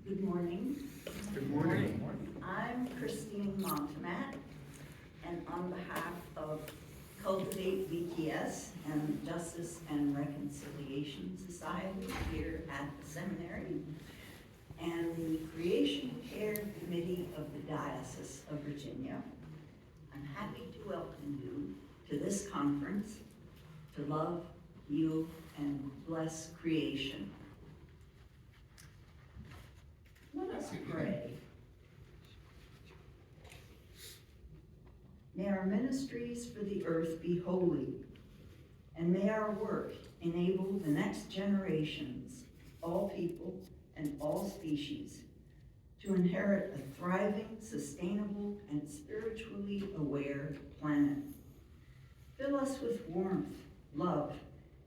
Good morning. Good morning. I'm Kristine Montamat, and on behalf of Cultivate VTS and Justice and Reconciliation Society here at the Seminary, and the Creation Care Committee of the Diocese of Virginia, I'm happy to welcome you to this conference to love, heal, and bless creation. Let us pray. May our ministries for the earth be holy, and may our work enable the next generations, all people and all species, to inherit a thriving, sustainable, and spiritually aware planet. Fill us with warmth, love,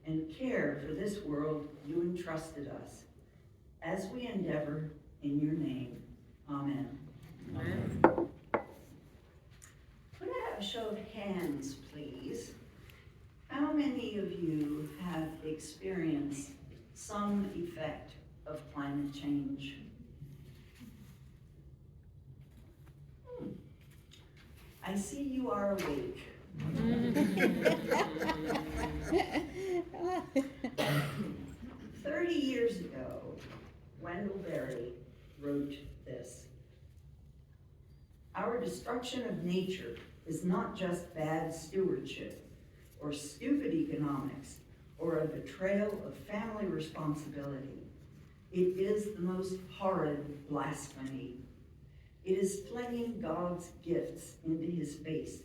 and care for this world you entrusted us, as we endeavor in your name. Amen. Amen. Could I have a show of hands, please? How many of you have experienced some effect of climate change? I see you are awake. 30 years ago, Wendell Berry wrote this: "Our destruction of nature is not just bad stewardship or stupid economics or a betrayal of family responsibility. It is the most horrid blasphemy. It is flinging God's gifts into his face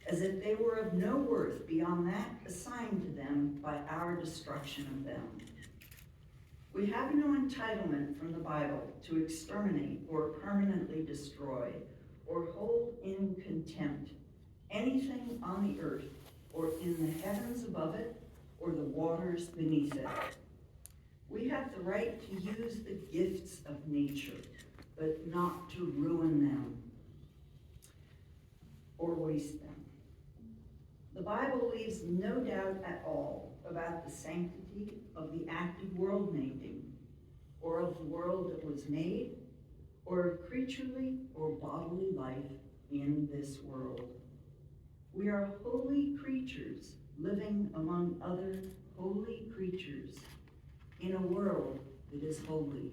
as if they were of no worth beyond that assigned to them by our destruction of them. We have no entitlement from the Bible to exterminate or permanently destroy or hold in contempt anything on the earth or in the heavens above it or the waters beneath it. We have the right to use the gifts of nature, but not to ruin them or waste them. The Bible leaves no doubt at all about the sanctity of the act of world making, or of the world that was made, or of creaturely or bodily life in this world. We are holy creatures living among other holy creatures in a world that is holy.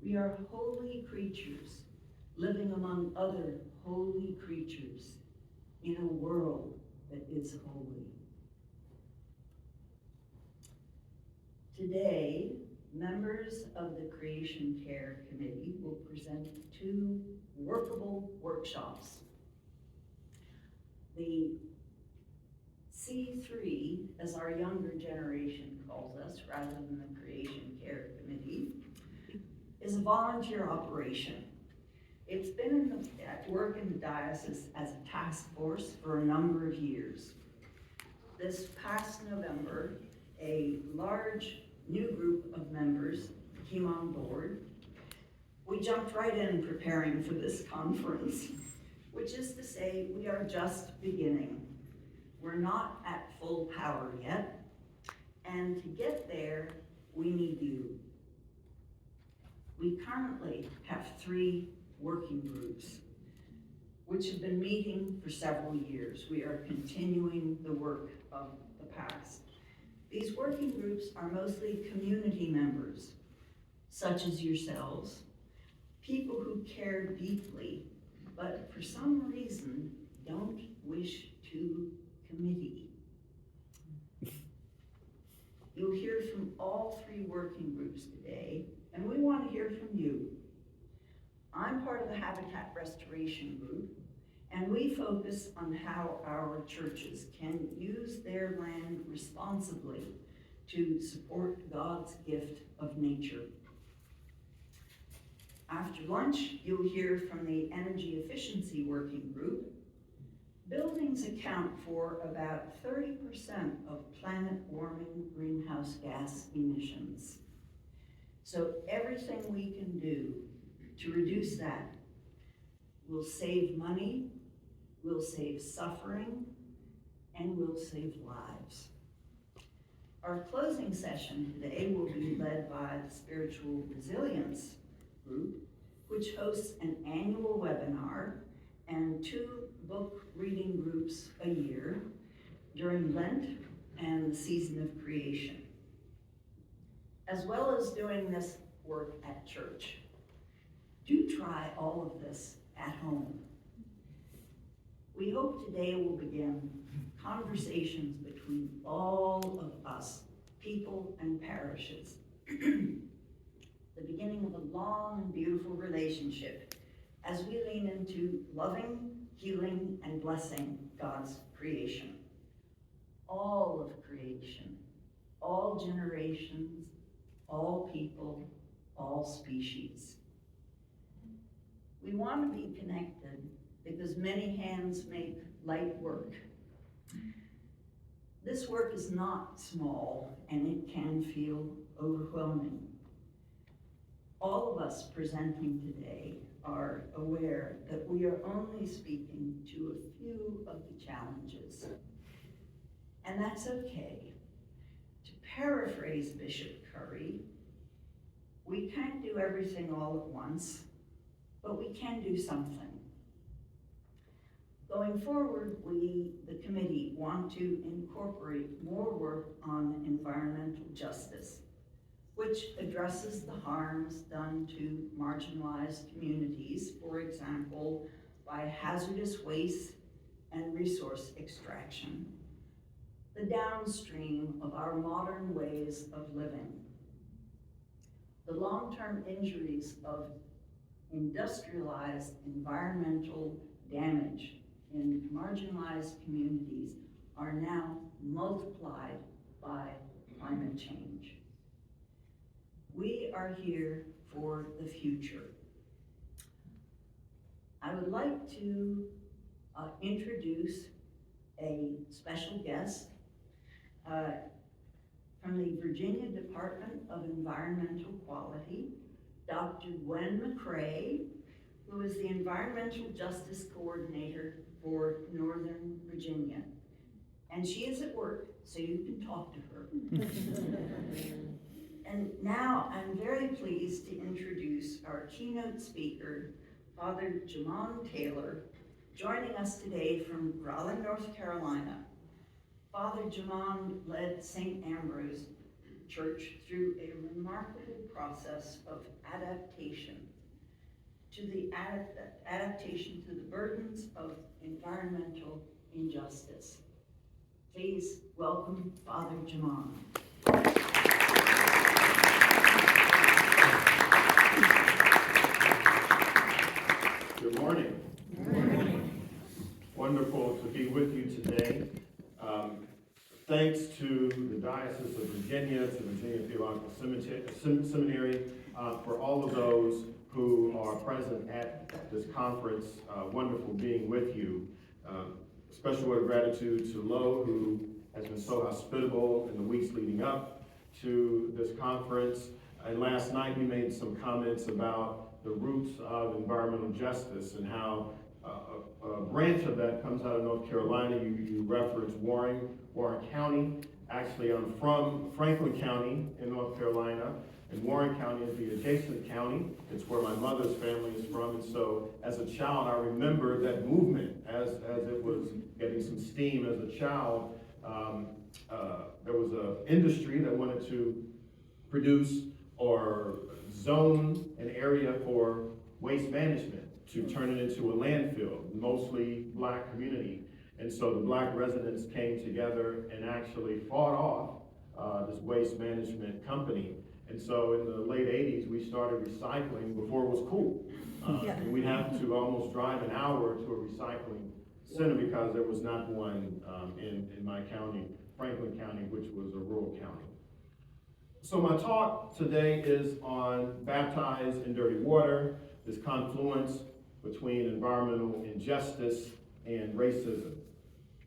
We are holy creatures living among other holy creatures in a world that is holy." Today, members of the Creation Care Committee will present 2 workable workshops. The C3, as our younger generation calls us, rather than the Creation Care Committee, is a volunteer operation. It's been at work in the diocese as a task force for a number of years. This past November, a large new group of members came on board. We jumped right in preparing for this conference, which is to say we are just beginning. We're not at full power yet, and to get there, we need you. We currently have 3 working groups, which have been meeting for several years. We are continuing the work of the past. These working groups are mostly community members, such as yourselves, people who care deeply, but for some reason don't wish to committee. You'll hear from all 3 working groups today, and we want to hear from you. I'm part of the Habitat Restoration Group, and we focus on how our churches can use their land responsibly to support God's gift of nature. After lunch, you'll hear from the Energy Efficiency Working Group. Buildings account for about 30% of planet-warming greenhouse gas emissions. So everything we can do to reduce that will save money, will save suffering, and will save lives. Our closing session today will be led by the Spiritual Resilience Group, which hosts an annual webinar and 2 book reading groups a year during Lent and the season of creation, as well as doing this work at church. Do try all of this at home. We hope today will begin conversations between all of us, people and parishes. The beginning of a long and beautiful relationship as we lean into loving, healing, and blessing God's creation. All of creation, all generations, all people, all species. We want to be connected because many hands make light work. This work is not small, and it can feel overwhelming. All of us presenting today are aware that we are only speaking to a few of the challenges, and that's okay. To paraphrase Bishop Curry, we can't do everything all at once, but we can do something. Going forward, we, the committee, want to incorporate more work on environmental justice, which addresses the harms done to marginalized communities, for example, by hazardous waste and resource extraction, the downstream of our modern ways of living. The long-term injuries of industrialized environmental damage in marginalized communities are now multiplied by climate change. We are here for the future. I would like to introduce a special guest from the Virginia Department of Environmental Quality, Dr. Gwen McCrae, who is the Environmental Justice Coordinator for Northern Virginia. And she is at work, so you can talk to her. And now I'm very pleased to introduce our keynote speaker, Father Jemonde Taylor, joining us today from Raleigh, North Carolina. Father Jemonde led St. Ambrose Church through a remarkable process of adaptation to the burdens of environmental injustice. Please welcome Father Jemonde. Good morning. Good morning. Wonderful to be with you today. Thanks to the Diocese of Virginia, to Virginia Theological Seminary, for all of those who are present at this conference. Wonderful being with you. Special word of gratitude to Lo, who has been so hospitable in the weeks leading up to this conference. And last night he made some comments about the roots of environmental justice and how a branch of that comes out of North Carolina. You referenced Warren County. Actually, I'm from Franklin County in North Carolina, and Warren County is the adjacent county. It's where my mother's family is from, and so as a child, I remember that movement as it was getting some steam as a child. There was an industry that wanted to produce or zone an area for waste management to turn it into a landfill, mostly Black community. And so the Black residents came together and actually fought off this waste management company. And so in the late 80s, we started recycling before it was cool. And we'd have to almost drive an hour to a recycling center because there was not one in my county, Franklin County, which was a rural county. So my talk today is on baptized in dirty water, this confluence between environmental injustice and racism.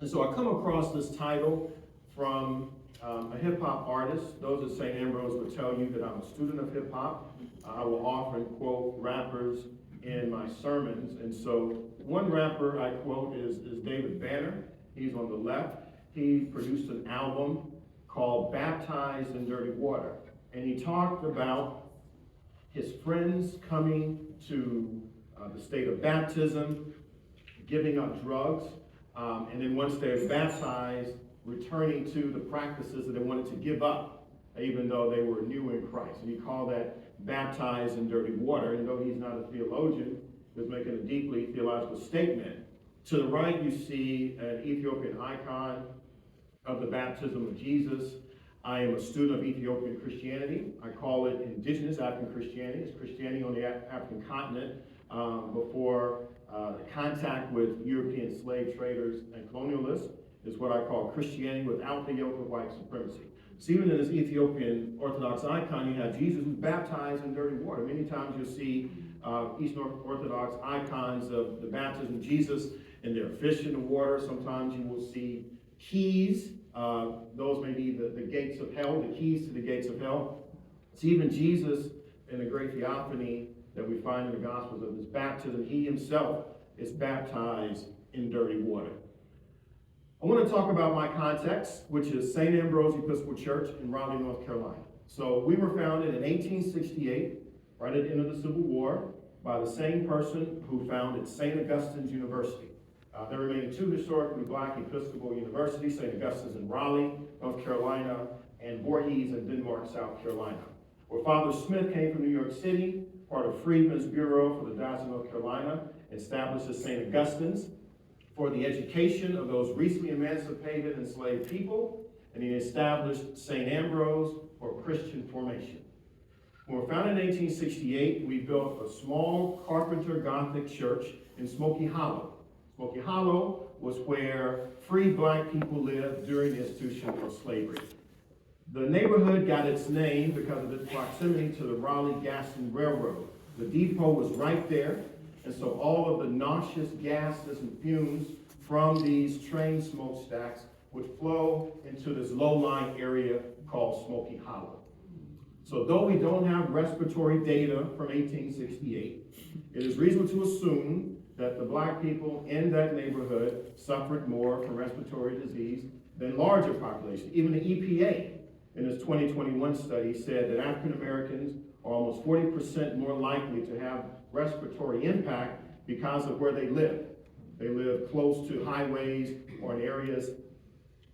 And so I come across this title from a hip hop artist. Those at St. Ambrose would tell you that I'm a student of hip hop. I will often quote rappers in my sermons. And so one rapper I quote is David Banner. He's on the left. He produced an album called Baptized in Dirty Water. And he talked about his friends coming to the state of baptism, giving up drugs, and then once they're baptized, returning to the practices that they wanted to give up, even though they were new in Christ. And he called that baptized in dirty water. And though he's not a theologian, he was making a deeply theological statement. To the right, you see an Ethiopian icon of the baptism of Jesus. I am a student of Ethiopian Christianity. I call it indigenous African Christianity. It's Christianity on the African continent before contact with European slave traders and colonialists. Is what I call Christianity without the yoke of white supremacy. So even in this Ethiopian Orthodox icon, you have Jesus who's baptized in dirty water. Many times you'll see Eastern Orthodox icons of the baptism of Jesus, and they're fish in the water. Sometimes you will see keys. Those may be the gates of hell, the keys to the gates of hell. So even Jesus, in the great theophany that we find in the Gospels of his baptism, he himself is baptized in dirty water. I want to talk about my context, which is St. Ambrose Episcopal Church in Raleigh, North Carolina. So we were founded in 1868, right at the end of the Civil War, by the same person who founded St. Augustine's University. There remain two historically black Episcopal universities, St. Augustine's in Raleigh, North Carolina, and Voorhees in Denmark, South Carolina. Where Father Smith came from New York City, part of Freedmen's Bureau for the Diocese of North Carolina, established St. Augustine's for the education of those recently emancipated enslaved people, and he established St. Ambrose for Christian formation. When we were founded in 1868, we built a small carpenter Gothic church in Smoky Hollow. Smoky Hollow was where free black people lived during the institution of slavery. The neighborhood got its name because of its proximity to the Raleigh-Gaston Railroad. The depot was right there, and so all of the noxious gases and fumes from these train smokestacks would flow into this low-lying area called Smoky Hollow. So though we don't have respiratory data from 1868, it is reasonable to assume that the black people in that neighborhood suffered more from respiratory disease than larger populations. Even the EPA in its 2021 study said that African Americans are almost 40% more likely to have respiratory impact because of where they live. They live close to highways or in areas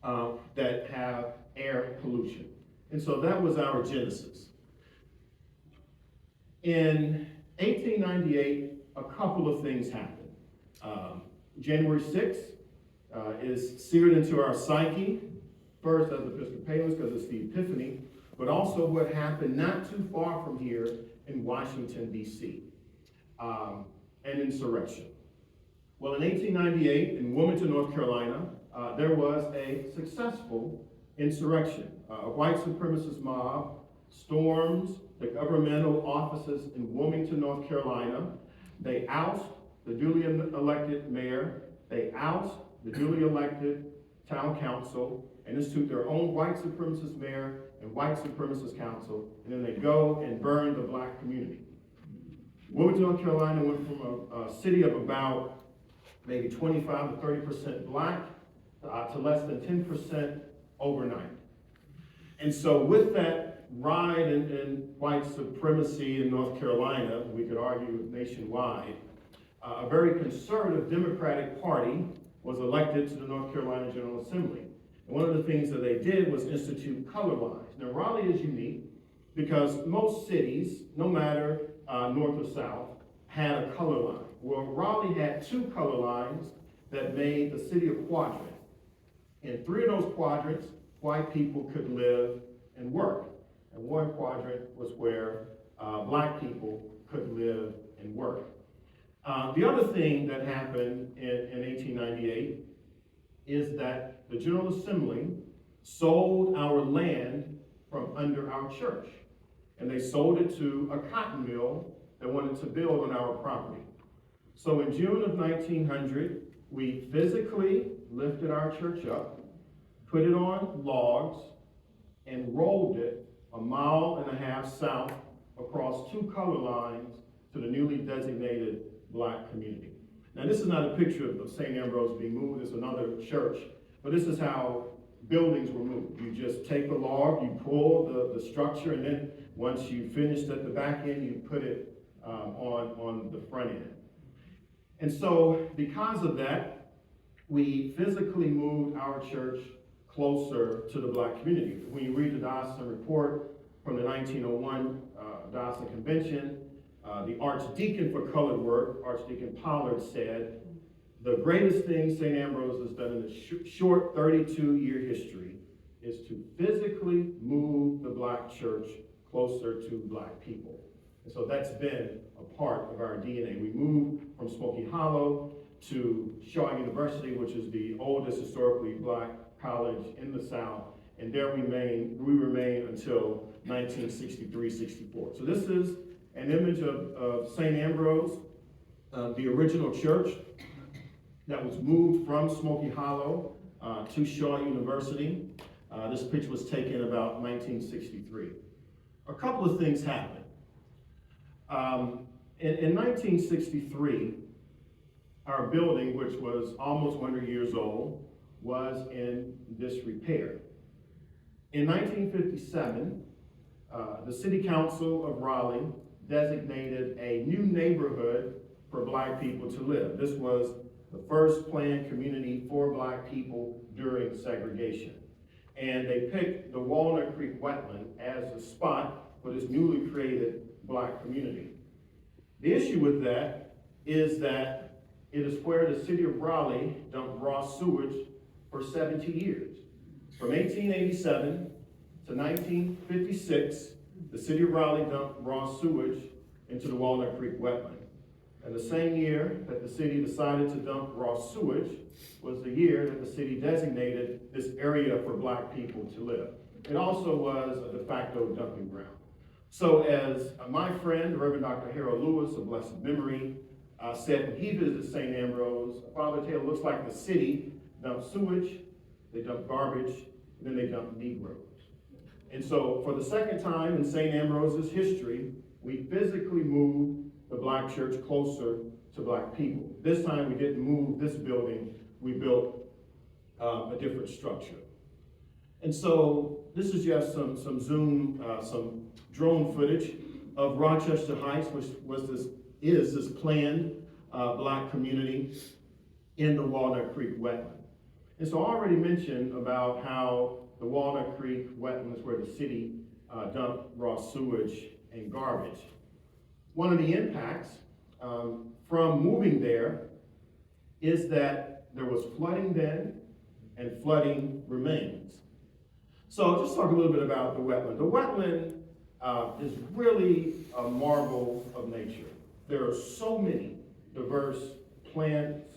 that have air pollution. And so that was our genesis. In 1898, a couple of things happened. January 6th is seared into our psyche, first as Episcopalians because it's the Epiphany, but also what happened not too far from here in Washington, D.C., an insurrection. Well, in 1898, in Wilmington, North Carolina, there was a successful insurrection. A white supremacist mob storms the governmental offices in Wilmington, North Carolina. They oust the duly elected mayor, they oust the duly elected town council, and institute their own white supremacist mayor and white supremacist council, and then they go and burn the black community. Wilmington, North Carolina went from a city of about maybe 25 to 30% black to less than 10% overnight. And so with that ride in white supremacy in North Carolina, we could argue nationwide, a very conservative Democratic Party was elected to the North Carolina General Assembly. And one of the things that they did was institute color lines. Now Raleigh is unique because most cities, no matter north or south, had a color line. Well, Raleigh had two color lines that made the city a quadrant. In three of those quadrants, white people could live and work. And one quadrant was where black people could live and work. The other thing that happened in 1898 is that the General Assembly sold our land from under our church. And they sold it to a cotton mill that wanted to build on our property. So in June of 1900, we physically lifted our church up, put it on logs, and rolled it 1.5 miles south across two color lines to the newly designated black community. Now this is not a picture of St. Ambrose being moved, it's another church, but this is how buildings were moved. You just take the log, you pull the structure, and then once you finished at the back end, you put it on the front end. And so because of that, we physically moved our church closer to the Black community. When you read the diocesan report from the 1901 diocesan convention, the Archdeacon for colored work, Archdeacon Pollard, said, "The greatest thing St. Ambrose has done in its short 32-year history is to physically move the Black church closer to Black people." And so that's been a part of our DNA. We moved from Smoky Hollow to Shaw University, which is the oldest historically Black college in the South, and there we remain until 1963-64. So this is an image of St. Ambrose, the original church that was moved from Smoky Hollow to Shaw University. This picture was taken about 1963. A couple of things happened. In 1963, our building, which was almost 100 years old, was in disrepair. In 1957, the City Council of Raleigh designated a new neighborhood for Black people to live. This was the first planned community for Black people during segregation. And they picked the Walnut Creek wetland as the spot for this newly created Black community. The issue with that is that it is where the city of Raleigh dumped raw sewage for 70 years. From 1887 to 1956, the city of Raleigh dumped raw sewage into the Walnut Creek wetland. And the same year that the city decided to dump raw sewage was the year that the city designated this area for Black people to live. It also was a de facto dumping ground. So as my friend, Reverend Dr. Harold Lewis of blessed memory, said when he visited St. Ambrose, Father Taylor, looks like the city dumped sewage, they dumped garbage, and then they dumped Negroes. And so for the second time in St. Ambrose's history, we physically moved the Black church closer to Black people. This time we didn't move this building, we built a different structure. And so this is just some drone footage of Rochester Heights, which is this planned Black community in the Walnut Creek wetland. And so I already mentioned about how the Walnut Creek wetland is where the city dumped raw sewage and garbage. One of the impacts from moving there is that there was flooding then, and flooding remains. So I'll just talk a little bit about the wetland. The wetland is really a marvel of nature. There are so many diverse plants,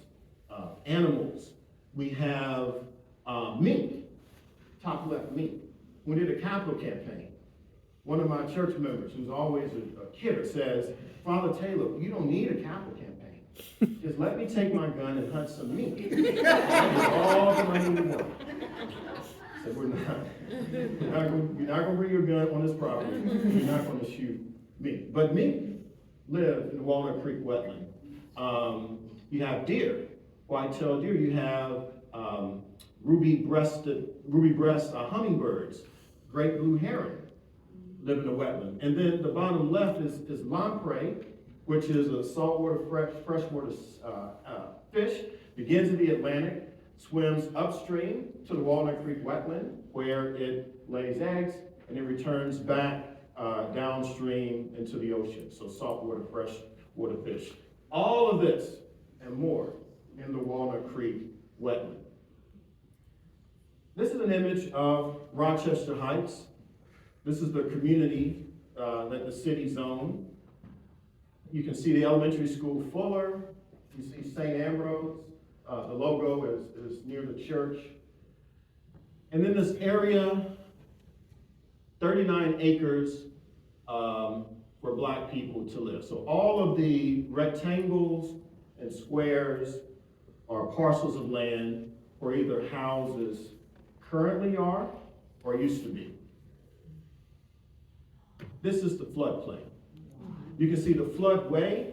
animals. We have mink, top left mink. We did a capital campaign. One of my church members, who's always a kidder, says, "Father Taylor, you don't need a capital campaign. Just let me take my gun and hunt some mink. That's all the money we want." I said, You're not going to bring your gun on this property. You're not going to shoot mink. But mink live in the Walnut Creek wetland. You have deer, white-tailed deer. You have ruby-breast hummingbirds, great blue heron live in the wetland. And then the bottom left is lamprey, which is a saltwater freshwater fish, begins in the Atlantic, swims upstream to the Walnut Creek wetland, where it lays eggs, and it returns back downstream into the ocean. So saltwater, freshwater fish. All of this and more in the Walnut Creek wetland. This is an image of Rochester Heights. This is the community that the city zoned. You can see the elementary school Fuller. You see St. Ambrose. The logo is near the church. And then this area, 39 acres for Black people to live. So all of the rectangles and squares are parcels of land where either houses currently are or used to be. This is the floodplain. You can see the floodway,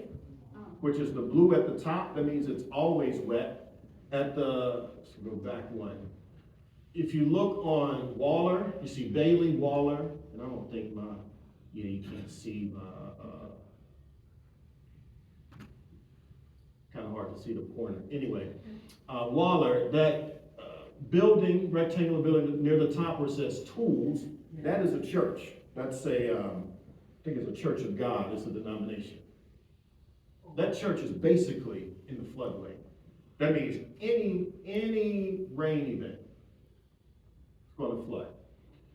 which is the blue at the top. That means it's always wet. Let's go back one. if you look on Waller, you see Bailey, Waller, and I don't think you can't see my, kind of hard to see the corner. Anyway, Waller, that building, rectangular building near the top where it says tools, that is a church. That's I think it's a Church of God, it's a denomination. That church is basically in the floodway. That means any rain event is going to flood.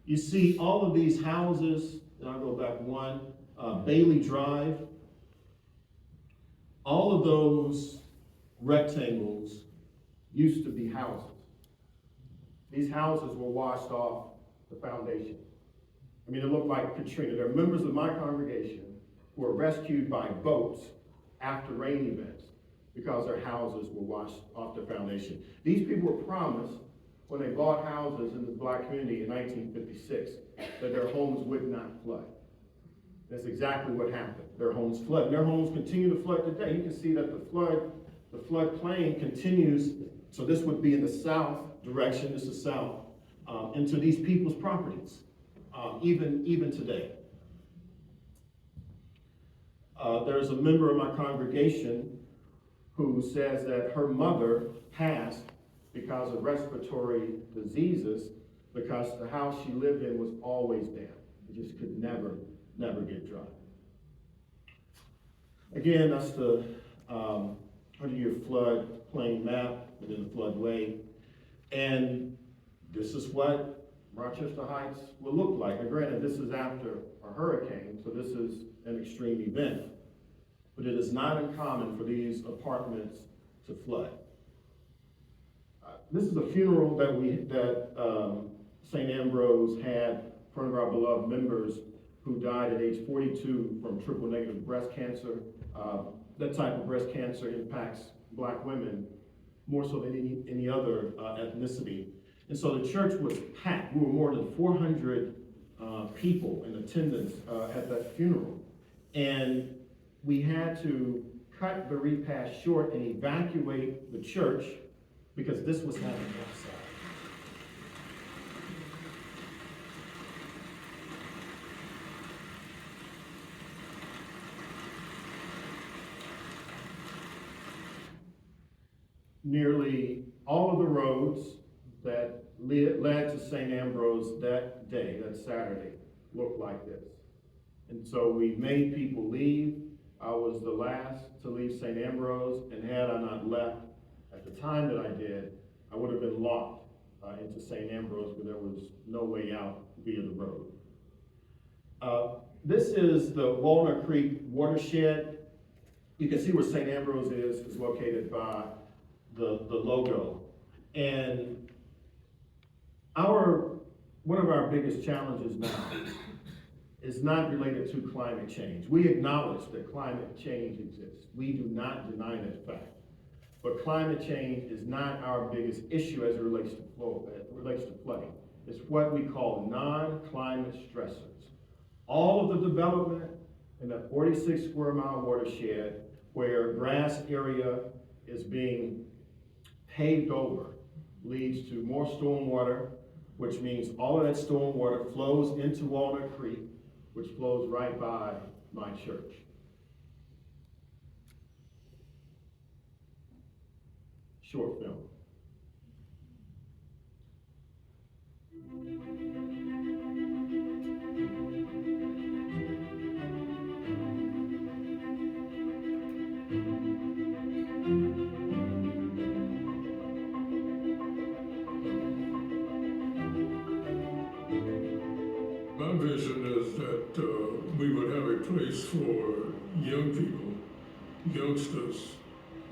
You see all of these houses, and I'll go back one, Bailey Drive, all of those rectangles used to be houses. These houses were washed off the foundation. I mean, it looked like Katrina. There are members of my congregation who were rescued by boats after rain events because their houses were washed off the foundation. These people were promised when they bought houses in the black community in 1956 that their homes would not flood. That's exactly what happened. Their homes flooded. And their homes continue to flood today. You can see that the floodplain continues. So this would be in the south direction, this is south, into these people's properties, even today. There's a member of my congregation who says that her mother passed because of respiratory diseases because the house she lived in was always damp. It just could never get dry. Again, that's the 100-year flood plain map within the floodway. And this is what Rochester Heights will look like. Now, granted, this is after a hurricane, so this is an extreme event. But it is not uncommon for these apartments to flood. This is a funeral that St. Ambrose had for one of our beloved members who died at age 42 from triple-negative breast cancer. That type of breast cancer impacts black women more so than any other ethnicity. And so the church was packed. We were more than 400 people in attendance at that funeral. And we had to cut the repast short and evacuate the church because this was happening outside. Nearly all of the roads that led to St. Ambrose that day, that Saturday, looked like this. And so we made people leave. I was the last to leave St. Ambrose, and had I not left at the time that I did, I would have been locked into St. Ambrose, but there was no way out via the road. This is the Walnut Creek watershed. You can see where St. Ambrose is located by the logo. And one of our biggest challenges now is not related to climate change. We acknowledge that climate change exists. We do not deny that fact. But climate change is not our biggest issue as it relates to flooding. It's what we call non-climate stressors. All of the development in that 46 square mile watershed where grass area is being paved over leads to more stormwater, which means all of that stormwater flows into Walnut Creek, which flows right by my church. Short film. My vision is that we would have a place for young people, youngsters,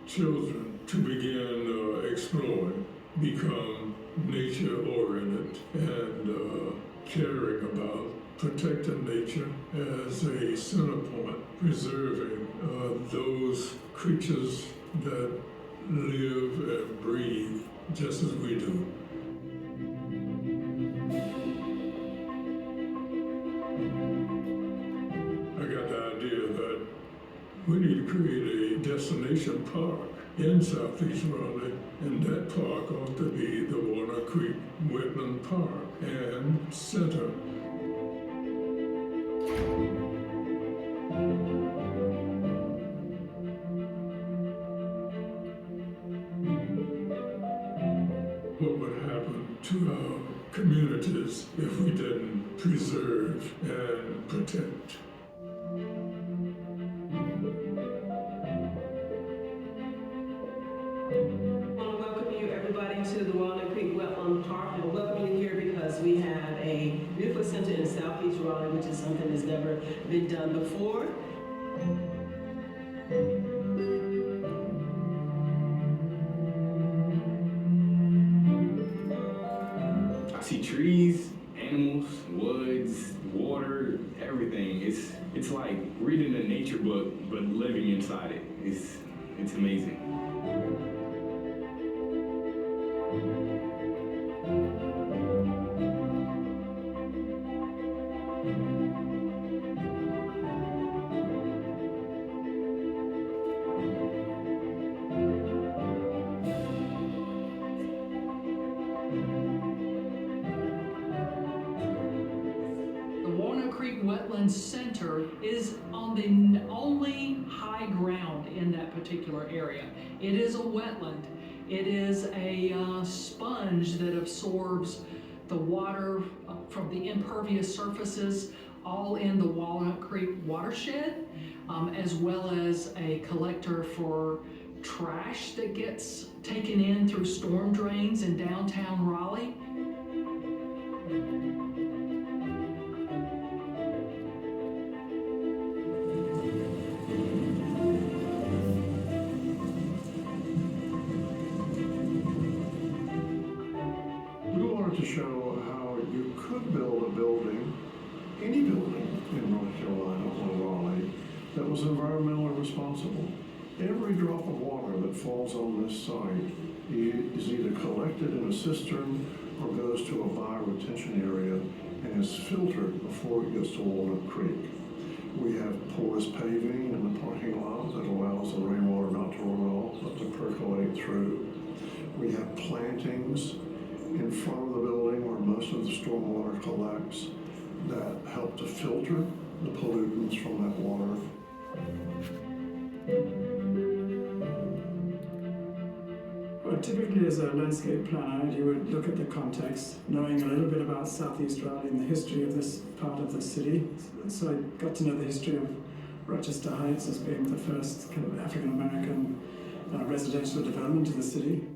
children to begin exploring, become nature-oriented, and caring about protecting nature as a center point, preserving those creatures that live and breathe just as we do. I got the idea that we need to create a destination park in Southeast Raleigh, and that park ought to be the Walnut Creek Wetland Park and Center. What would happen to our communities if we didn't preserve and protect? I want to welcome you, everybody, to the Walnut Creek Wetland Park. And welcome you here because we have a beautiful center in Southeast Raleigh, which is something that's never been done before. I see trees, animals, woods, water, everything. It's like reading a nature book, but living inside it. It's amazing. Wetland Center is on the only high ground in that particular area. It is a wetland. It is a sponge that absorbs the water from the impervious surfaces all in the Walnut Creek watershed, as well as a collector for trash that gets taken in through storm drains in downtown Raleigh. To show how you could build a building, any building in North Carolina or Raleigh, that was environmentally responsible. Every drop of water that falls on this site is either collected in a cistern or goes to a bioretention area and is filtered before it gets to Walnut Creek. We have porous paving in the parking lot that allows the rainwater not to run off, but to percolate through. We have plantings in front of the building where most of the stormwater collects that help to filter the pollutants from that water. Well, typically as a landscape planner, you would look at the context, knowing a little bit about Southeast Raleigh and the history of this part of the city. So I got to know the history of Rochester Heights as being the first kind of African-American residential development in the city.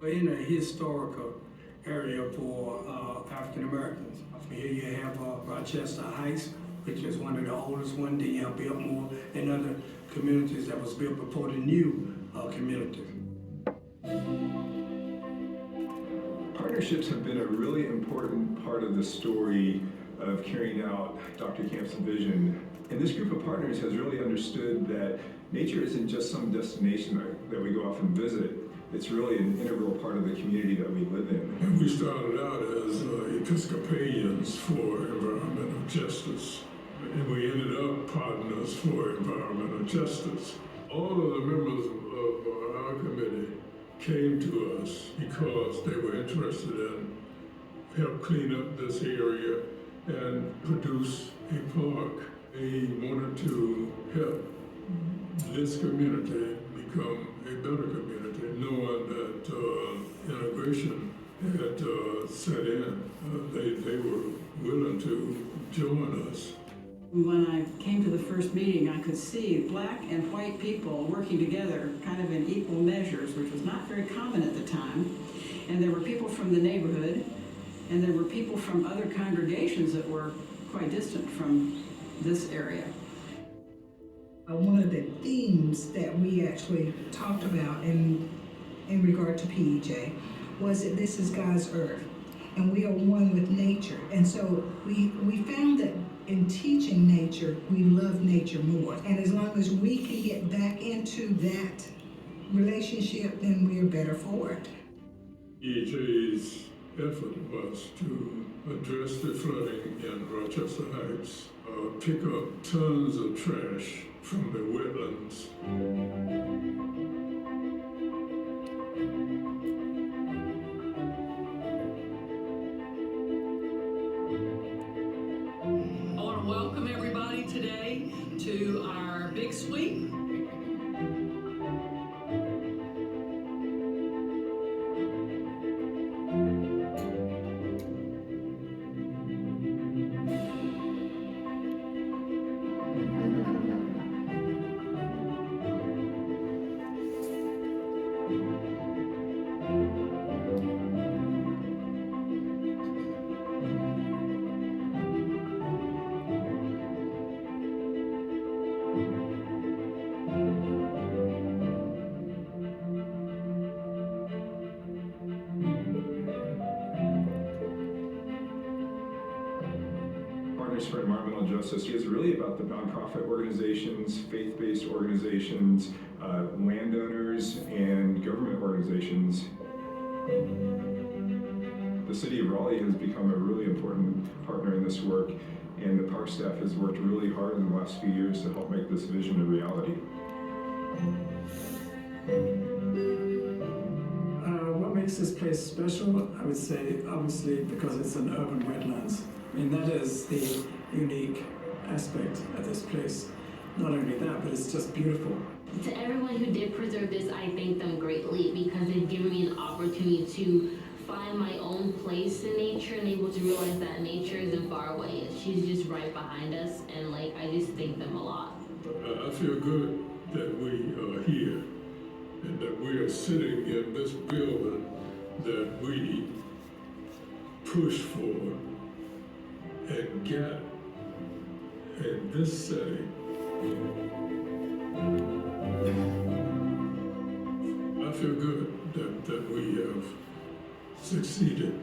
In a historical area for African Americans. Here you have Rochester Heights, which is one of the oldest ones. Then you have Biltmore and other communities that was built before the new community. Partnerships have been a really important part of the story of carrying out Dr. Camp's vision. And this group of partners has really understood that nature isn't just some destination that we go off and visit. It's really an integral part of the community that we live in. And we started out as Episcopalians for environmental justice, and we ended up partners for environmental justice. All of the members of our committee came to us because they were interested in help clean up this area and produce a park. They wanted to help this community become a better community, knowing that integration had set in. They were willing to join us. When I came to the first meeting, I could see black and white people working together kind of in equal measures, which was not very common at the time. And there were people from the neighborhood, and there were people from other congregations that were quite distant from this area. One of the themes that we actually talked about in regard to PEJ was that this is God's earth, and we are one with nature. And so we found that in teaching nature, we love nature more. And as long as we can get back into that relationship, then we are better for it. PEJ's effort was to address the flooding in Rochester Heights, pick up tons of trash from the wetlands. welcome everybody today to our big sweep. For Environmental Justice is really about the nonprofit organizations, faith-based organizations, landowners, and government organizations. The city of Raleigh has become a really important partner in this work, and the park staff has worked really hard in the last few years to help make this vision a reality. What makes this place special, I would say, obviously, because it's an urban wetlands. I mean, that is the unique aspect of this place. Not only that, but it's just beautiful. To everyone who did preserve this, I thank them greatly because they've given me an opportunity to find my own place in nature and able to realize that nature isn't far away. She's just right behind us, and like, I just thank them a lot. I feel good that we are here and that we are sitting in this building that we pushed for and got in this setting. I feel good that we have succeeded.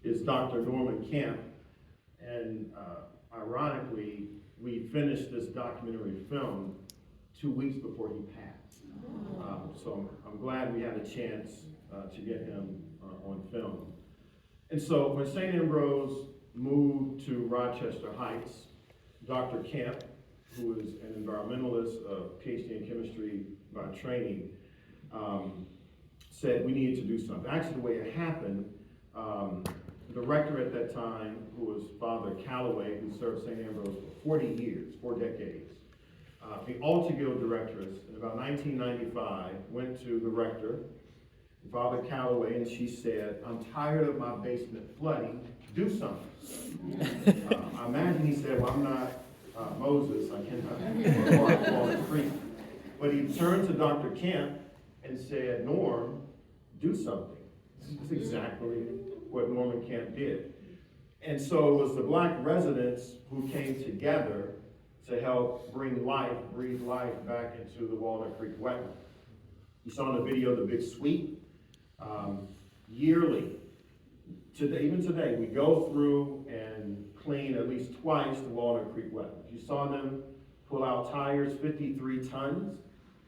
Is Dr. Norman Camp, and ironically, we finished this documentary film 2 weeks before he passed. So I'm glad we had a chance to get him on film. And so when St. Ambrose moved to Rochester Heights, Dr. Camp, who is an environmentalist, a PhD in chemistry by training, said we needed to do something. Actually, the way it happened, the rector at that time, who was Father Calloway, who served St. Ambrose for 40 years, 4 decades, the Altagill directress in about 1995 went to the rector, Father Calloway, and she said, "I'm tired of my basement flooding, do something." I imagine he said, "Well, I'm not Moses, I cannot fall in the creek." But he turned to Dr. Camp and said, "Norm, do something." That's exactly what Norman Camp did. And so it was the Black residents who came together to help bring life, breathe life back into the Walnut Creek wetland. You saw in the video the big sweep. Yearly, even today, we go through and clean at least twice the Walnut Creek wetlands. You saw them pull out tires, 53 tons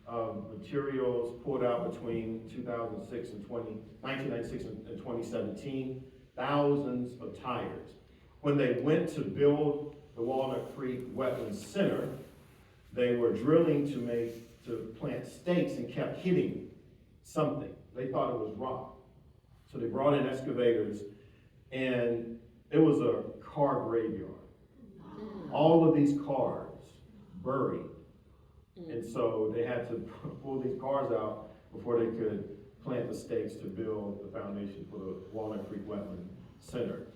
of materials pulled out between 1996 and 2017, thousands of tires. When they went to build the Walnut Creek Wetland Center, they were drilling to plant stakes and kept hitting something. They thought it was rock. So they brought in excavators, and it was a car graveyard. All of these cars buried. And so they had to pull these cars out before they could plant the stakes to build the foundation for the Walnut Creek Wetland Center.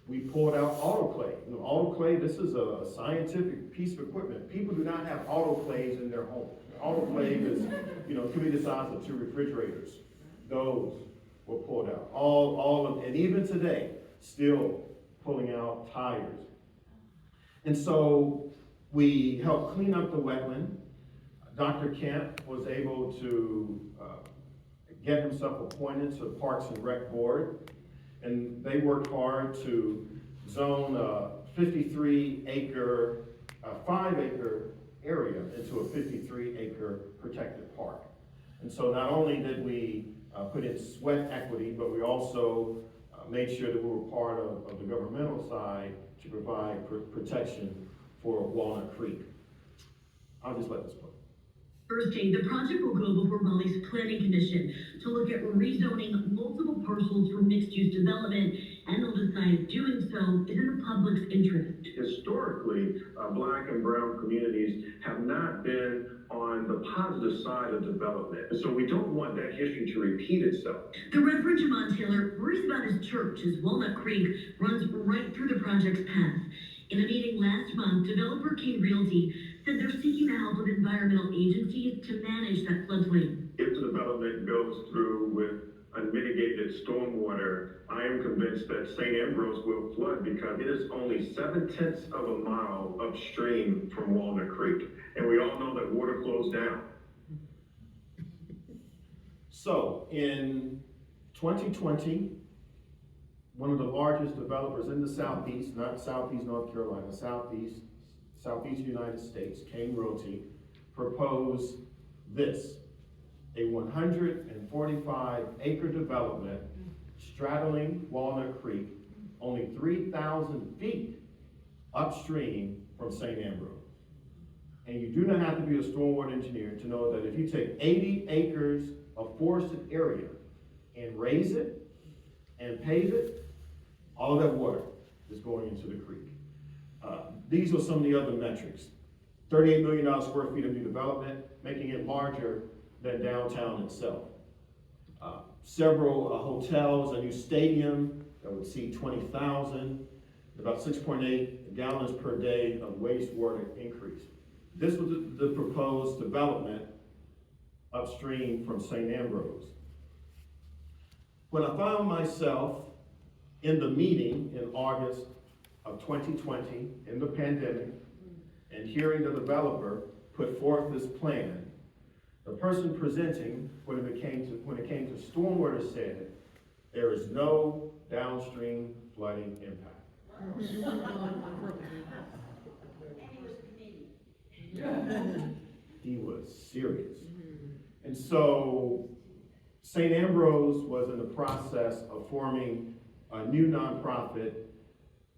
We pulled out autoclave. You know, autoclave, this is a scientific piece of equipment. People do not have autoclaves in their home. Autoclave is, could be the size of 2 refrigerators. Those were pulled out. All of, and even today, still pulling out tires. And so we helped clean up the wetland. Dr. Kemp was able to get himself appointed to the Parks and Rec Board, and they worked hard to zone a 53-acre, 5-acre area into a 53-acre protected park. And so not only did we put in sweat equity, but we also made sure that we were part of the governmental side to provide protection for Walnut Creek. I'll just let this play. Thursday, the project will go before Raleigh's Planning Commission to look at rezoning multiple parcels for mixed-use development, and they'll decide doing so is in the public's interest. Historically, Black and brown communities have not been on the positive side of development. And so we don't want that history to repeat itself. The Reverend Jemonde Taylor worries about his church as Walnut Creek runs right through the project's path. In a meeting last month, developer King Realty said they're seeking the help of environmental agencies to manage that floodplain. If the development goes through with unmitigated stormwater, I am convinced that St. Ambrose will flood because it is only 7/10 of a mile upstream from Walnut Creek. And we all know that water flows down. So in 2020, one of the largest developers in the Southeast, not Southeast North Carolina, Southeast United States, King Realty, proposed this, a 145-acre development straddling Walnut Creek, only 3,000 feet upstream from St. Ambrose. And you do not have to be a stormwater engineer to know that if you take 80 acres of forested area and raise it and pave it, all of that water is going into the creek. These are some of the other metrics. $38 million square feet of new development, making it larger than downtown itself. Several hotels, a new stadium that would seat 20,000, about 6.8 gallons per day of wastewater increase. This was the proposed development upstream from St. Ambrose. When I found myself in the meeting in August of 2020, in the pandemic, and hearing the developer put forth this plan, the person presenting, when it came to stormwater, said, there is no downstream flooding impact. He was serious. And so St. Ambrose was in the process of forming a new nonprofit,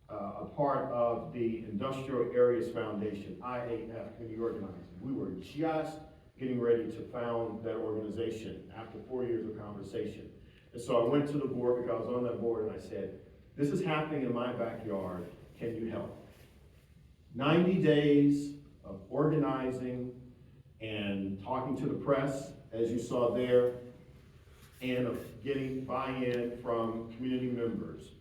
a part of the Industrial Areas Foundation, IAF, Community Organizing. We were just getting ready to found that organization after 4 years of conversation. And so I went to the board, because I was on that board, and I said, this is happening in my backyard, can you help? 90 days of organizing and talking to the press, as you saw there, and of getting buy-in from community members.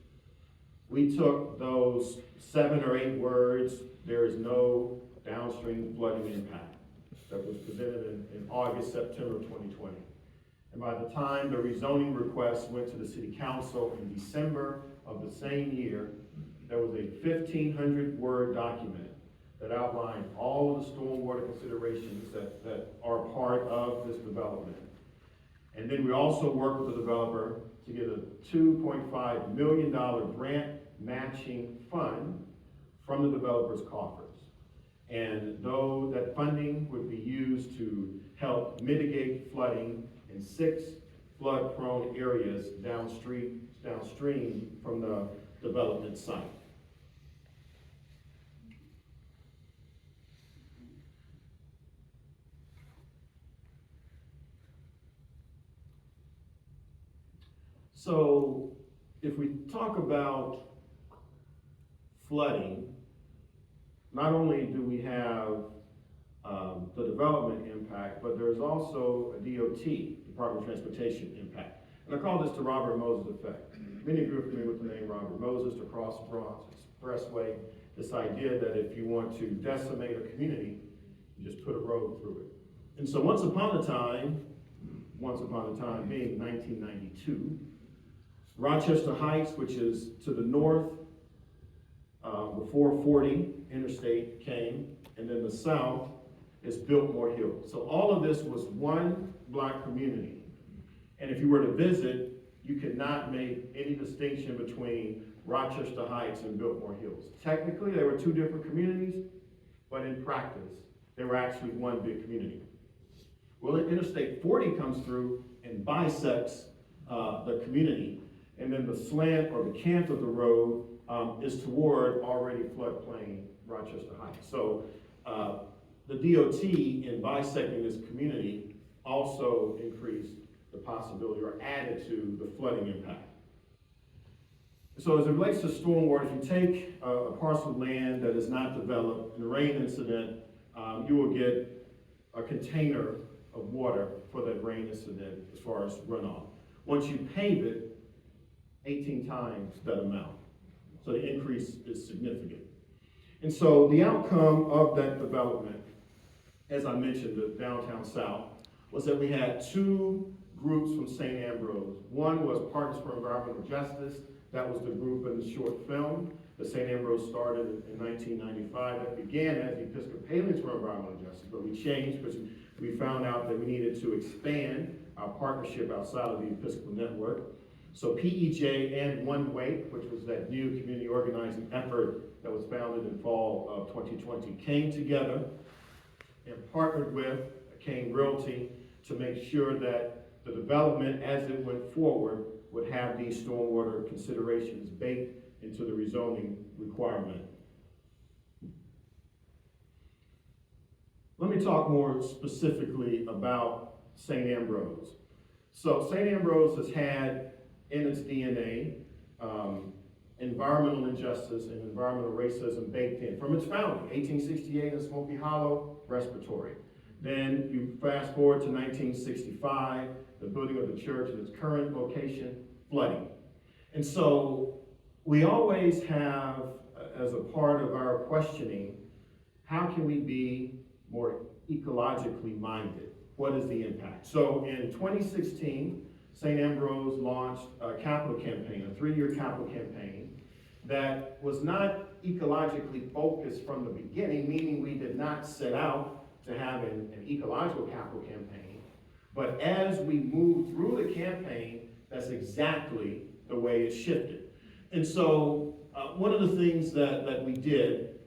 We took those 7 or 8 words, there is no downstream flooding impact, that was presented in August, September 2020. And by the time the rezoning request went to the city council in December of the same year, there was a 1,500-word document that outlined all of the stormwater considerations that are part of this development. And then we also worked with the developer to get a $2.5 million grant matching fund from the developer's coffers. And though that funding would be used to help mitigate flooding in 6 flood-prone areas downstream from the development site. So if we talk about flooding, not only do we have the development impact, but there's also a DOT, Department of Transportation impact. And I call this the Robert Moses effect. Many of you are familiar with the name Robert Moses, to cross the Bronx Expressway, this idea that if you want to decimate a community, you just put a road through it. And so once upon a time being 1992, Rochester Heights, which is to the north, before 40 interstate came, and then the south is Biltmore Hill. So all of this was one black community. And if you were to visit, you could not make any distinction between Rochester Heights and Biltmore Hills. Technically, they were 2 different communities, but in practice, they were actually one big community. Well, Interstate 40 comes through and bisects the community, and then the slant or the cant of the road is toward already floodplain Rochester Heights. So the DOT in bisecting this community also increased the possibility or added to the flooding impact. So as it relates to stormwater, if you take a parcel of land that is not developed in a rain incident, you will get a container of water for that rain incident as far as runoff. Once you pave it, 18 times that amount. So the increase is significant. And so the outcome of that development, as I mentioned, the downtown south, was that we had two groups from St. Ambrose. One was Partners for Environmental Justice. That was the group in the short film that St. Ambrose started in 1995. That began as the Episcopalians for Environmental Justice, but we changed because we found out that we needed to expand our partnership outside of the Episcopal network. So PEJ and One Wake, which was that new community organizing effort that was founded in fall of 2020, came together and partnered with Kane Realty to make sure that the development as it went forward would have these stormwater considerations baked into the rezoning requirement. Let me talk more specifically about St. Ambrose. So St. Ambrose has had in its DNA environmental injustice and environmental racism baked in from its founding, 1868 in Smoky Hollow, respiratory. Then you fast forward to 1965, the building of the church in its current location, flooding. And so we always have, as a part of our questioning, how can we be more ecologically minded? What is the impact? So in 2016, St. Ambrose launched a capital campaign, a 3-year capital campaign that was not ecologically focused from the beginning, meaning we did not set out to have an ecological capital campaign. But as we moved through the campaign, that's exactly the way it shifted. And so one of the things that we did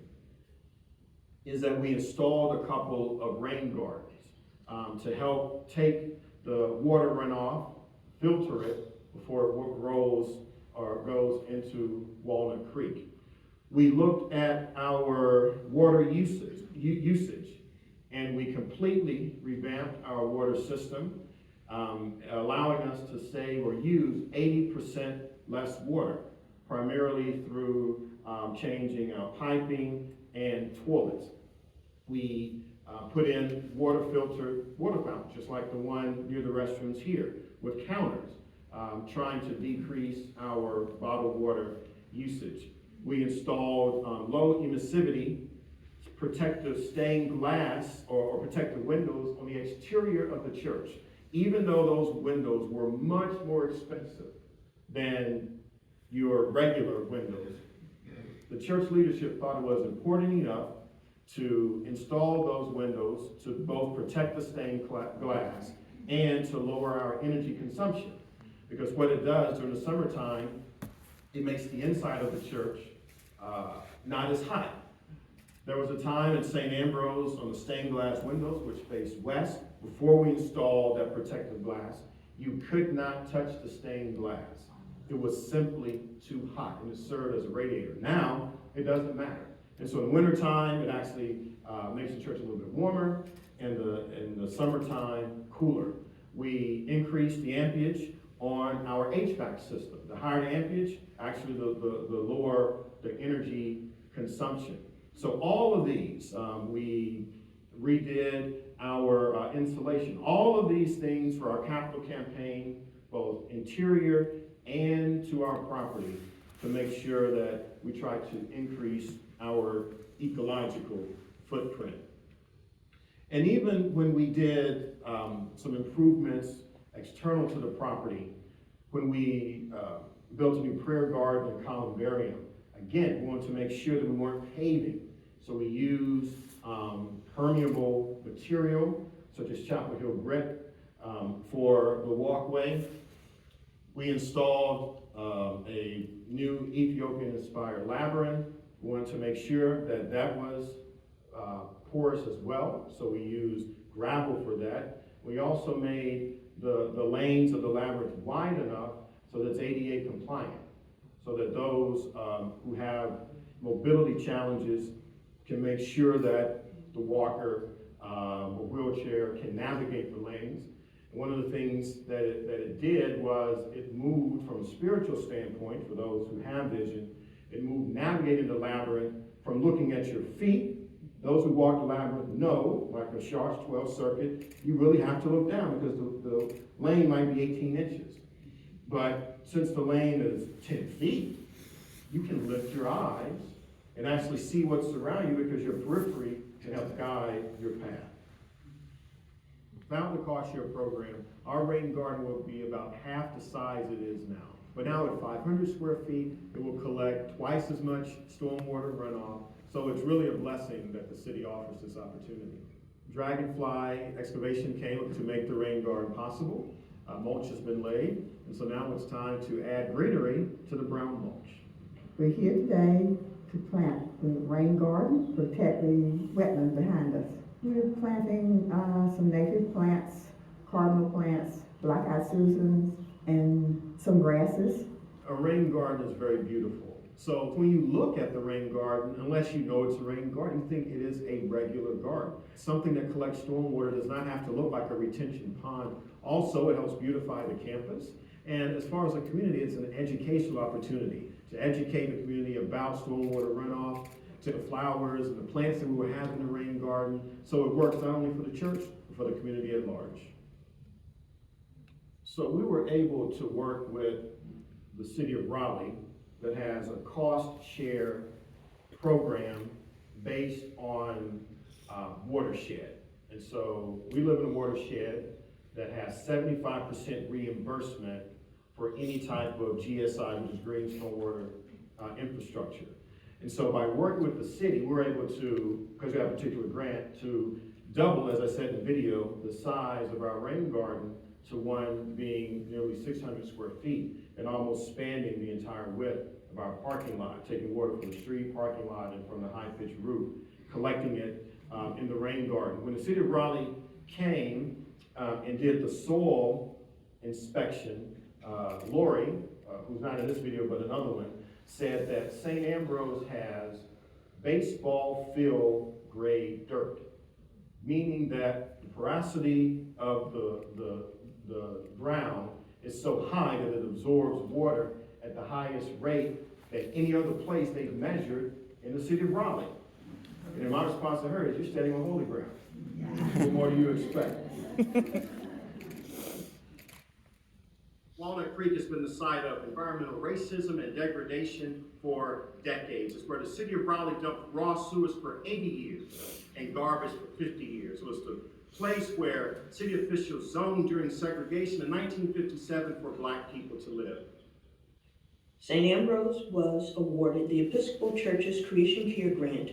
is that we installed a couple of rain gardens to help take the water runoff, filter it before it rolls or goes into Walnut Creek. We looked at our water usage, and we completely revamped our water system, allowing us to save or use 80% less water, primarily through changing our piping and toilets. We put in water-filtered water fountains, just like the one near the restrooms here, with counters, trying to decrease our bottled water usage. We installed low emissivity protective stained glass or protective windows on the exterior of the church, even though those windows were much more expensive than your regular windows. The church leadership thought it was important enough to install those windows to both protect the stained glass and to lower our energy consumption. Because what it does during the summertime, it makes the inside of the church not as hot. There was a time at St. Ambrose on the stained glass windows, which faced west, before we installed that protective glass, you could not touch the stained glass. It was simply too hot, and it served as a radiator. Now, it doesn't matter. And so in the wintertime, it actually makes the church a little bit warmer, and in the summertime, cooler. We increased the amperage on our HVAC system. The higher the amperage, actually the lower the energy consumption. So all of these, we redid our insulation. All of these things for our capital campaign, both interior and to our property, to make sure that we try to increase our ecological footprint. And even when we did some improvements external to the property, when we built a new prayer garden and columbarium, again, we wanted to make sure that we weren't paving. So we used permeable material, such as Chapel Hill grit, for the walkway. We installed a new Ethiopian-inspired labyrinth. We wanted to make sure that that was porous as well, so we used gravel for that. We also made the lanes of the labyrinth wide enough so that it's ADA compliant, so that those who have mobility challenges can make sure that the walker or wheelchair can navigate the lanes. And one of the things that it did was it moved from a spiritual standpoint, for those who have vision, it moved navigating the labyrinth from looking at your feet. Those who walk the labyrinth know, like a Sharp's 12 circuit, you really have to look down because the lane might be 18 inches. But since the lane is 10 feet, you can lift your eyes and actually see what's around you because your periphery can help guide your path. Without the cost share program, our rain garden will be about half the size it is now. But now at 500 square feet, it will collect twice as much stormwater runoff. So it's really a blessing that the city offers this opportunity. Dragonfly excavation came to make the rain garden possible. Mulch has been laid, and so now it's time to add greenery to the brown mulch. We're here today to plant the rain garden, protect the wetlands behind us. We're planting some native plants, cardinal plants, black-eyed Susans, and some grasses. A rain garden is very beautiful. So when you look at the rain garden, unless you know it's a rain garden, you think it is a regular garden. Something that collects stormwater does not have to look like a retention pond. Also, it helps beautify the campus. And as far as a community, it's an educational opportunity to educate the community about stormwater runoff, to the flowers and the plants that we will have in the rain garden. So it works not only for the church, but for the community at large. So we were able to work with the city of Raleigh that has a cost share program based on watershed. And so we live in a watershed that has 75% reimbursement for any type of GSI, which is green stormwater infrastructure. And so by working with the city, we're able to, because we have a particular grant, to double, as I said in the video, the size of our rain garden to one being nearly 600 square feet and almost spanning the entire width of our parking lot, taking water from the street parking lot and from the high-pitched roof, collecting it in the rain garden. When the city of Raleigh came and did the soil inspection, Lori, who's not in this video but another one, said that St. Ambrose has baseball field grade dirt, meaning that the porosity of the ground is so high that it absorbs water at the highest rate that any other place they've measured in the city of Raleigh. And my response to her is, you're standing on holy ground. What more do you expect? Walnut Creek has been the site of environmental racism and degradation for decades. It's where the city of Raleigh dumped raw sewage for 80 years and garbage for 50 years. It was the place where city officials zoned during segregation in 1957 for black people to live. St. Ambrose was awarded the Episcopal Church's Creation Care Grant,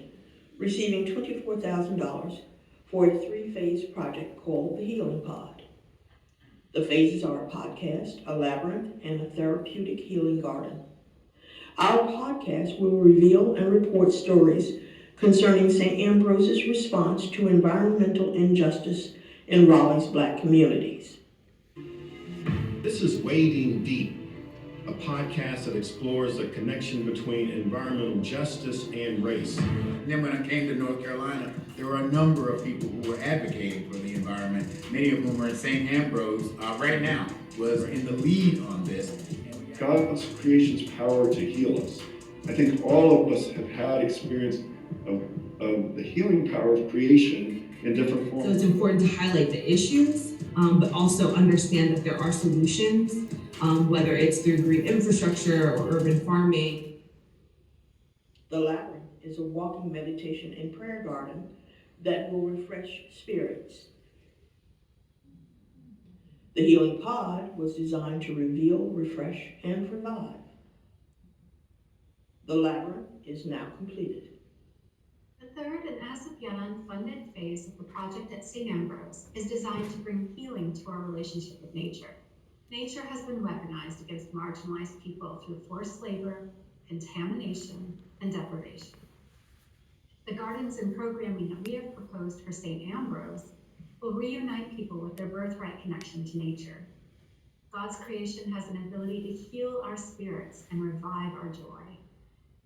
receiving $24,000 for a three-phase project called the Healing Pod. The phases are a podcast, a labyrinth, and a therapeutic healing garden. Our podcast will reveal and report stories concerning St. Ambrose's response to environmental injustice in Raleigh's black communities. This is Wading Deep, a podcast that explores the connection between environmental justice and race. And then when I came to North Carolina, there were a number of people who were advocating for the environment, many of whom are in St. Ambrose right now, was in the lead on this. God's creation's power to heal us. I think all of us have had experience of the healing power of creation in different forms. So it's important to highlight the issues, but also understand that there are solutions, whether it's through green infrastructure or urban farming. The labyrinth is a walking meditation and prayer garden that will refresh spirits. The Healing Pod was designed to reveal, refresh, and revive. The labyrinth is now completed. The third and as of yet unfunded phase of the project at St. Ambrose is designed to bring healing to our relationship with nature. Nature has been weaponized against marginalized people through forced labor, contamination, and deprivation. The gardens and programming that we have proposed for St. Ambrose will reunite people with their birthright connection to nature. God's creation has an ability to heal our spirits and revive our joy.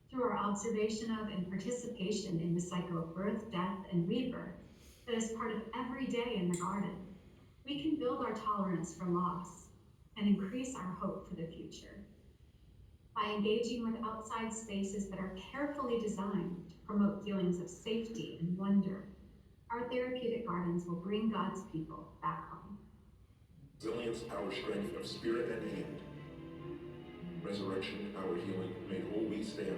Through our observation of and participation in the cycle of birth, death, and rebirth that is part of every day in the garden, we can build our tolerance for loss and increase our hope for the future. By engaging with outside spaces that are carefully designed to promote feelings of safety and wonder, our therapeutic gardens will bring God's people back home. Resilience, our strength of spirit and hand. Resurrection, our healing. Made whole we stand.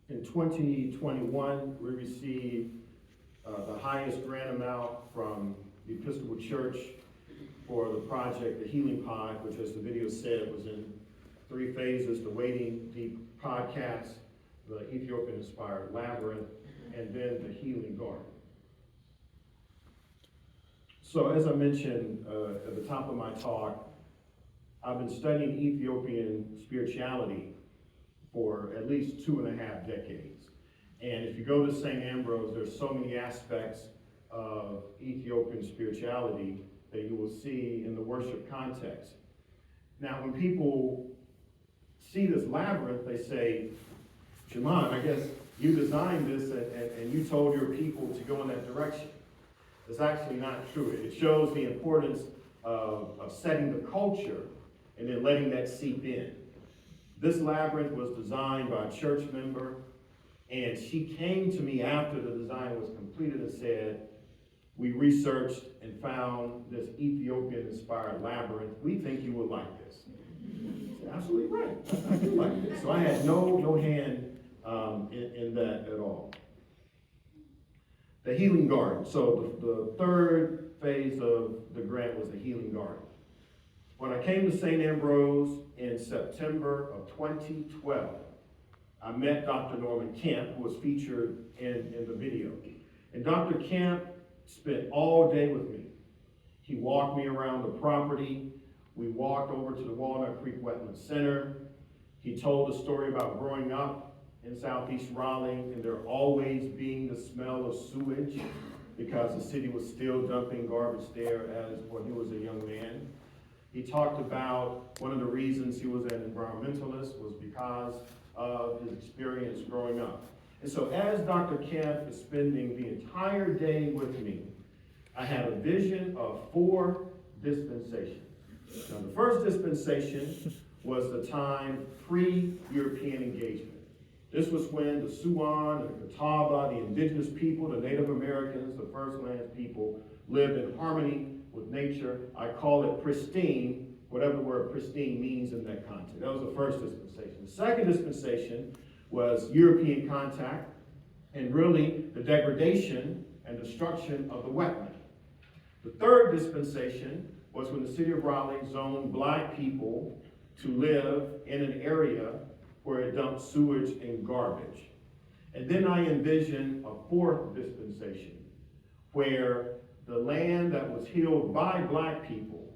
In 2021, we received the highest grant amount from the Episcopal Church for the project, the Healing Pod, which, as the video said, was in 3 phases: the Wading Deep podcast, the Ethiopian-inspired labyrinth, and then the Healing Garden. So, as I mentioned at the top of my talk, I've been studying Ethiopian spirituality for at least 2.5 decades. And if you go to St. Ambrose, there's so many aspects of Ethiopian spirituality that you will see in the worship context. Now, when people see this labyrinth, they say, Jemonde, I guess you designed this and you told your people to go in that direction. It's actually not true. It shows the importance of setting the culture and then letting that seep in. This labyrinth was designed by a church member, and she came to me after the design was completed and said, we researched and found this Ethiopian-inspired labyrinth. We think you would like this. I said, absolutely right. I do like this. So I had no hand in that at all. The Healing Garden. So the 3rd phase of the grant was the Healing Garden. When I came to St. Ambrose in September of 2012, I met Dr. Norman Kemp, who was featured in the video. And Dr. Kemp spent all day with me. He walked me around the property. We walked over to the Walnut Creek Wetland Center. He told a story about growing up in Southeast Raleigh and there always being the smell of sewage because the city was still dumping garbage there as when he was a young man. He talked about one of the reasons he was an environmentalist was because of his experience growing up. And so as Dr. Kemp is spending the entire day with me, I had a vision of 4 dispensations. Now, the first dispensation was the time pre-European engagement. This was when the Siouan and the Catawba, the indigenous people, the Native Americans, the First Lands people, lived in harmony with nature. I call it pristine, whatever the word pristine means in that context. That was the first dispensation. The second dispensation was European contact and really the degradation and destruction of the wetland. The third dispensation was when the city of Raleigh zoned Black people to live in an area where it dumped sewage and garbage. And then I envisioned a fourth dispensation where the land that was healed by Black people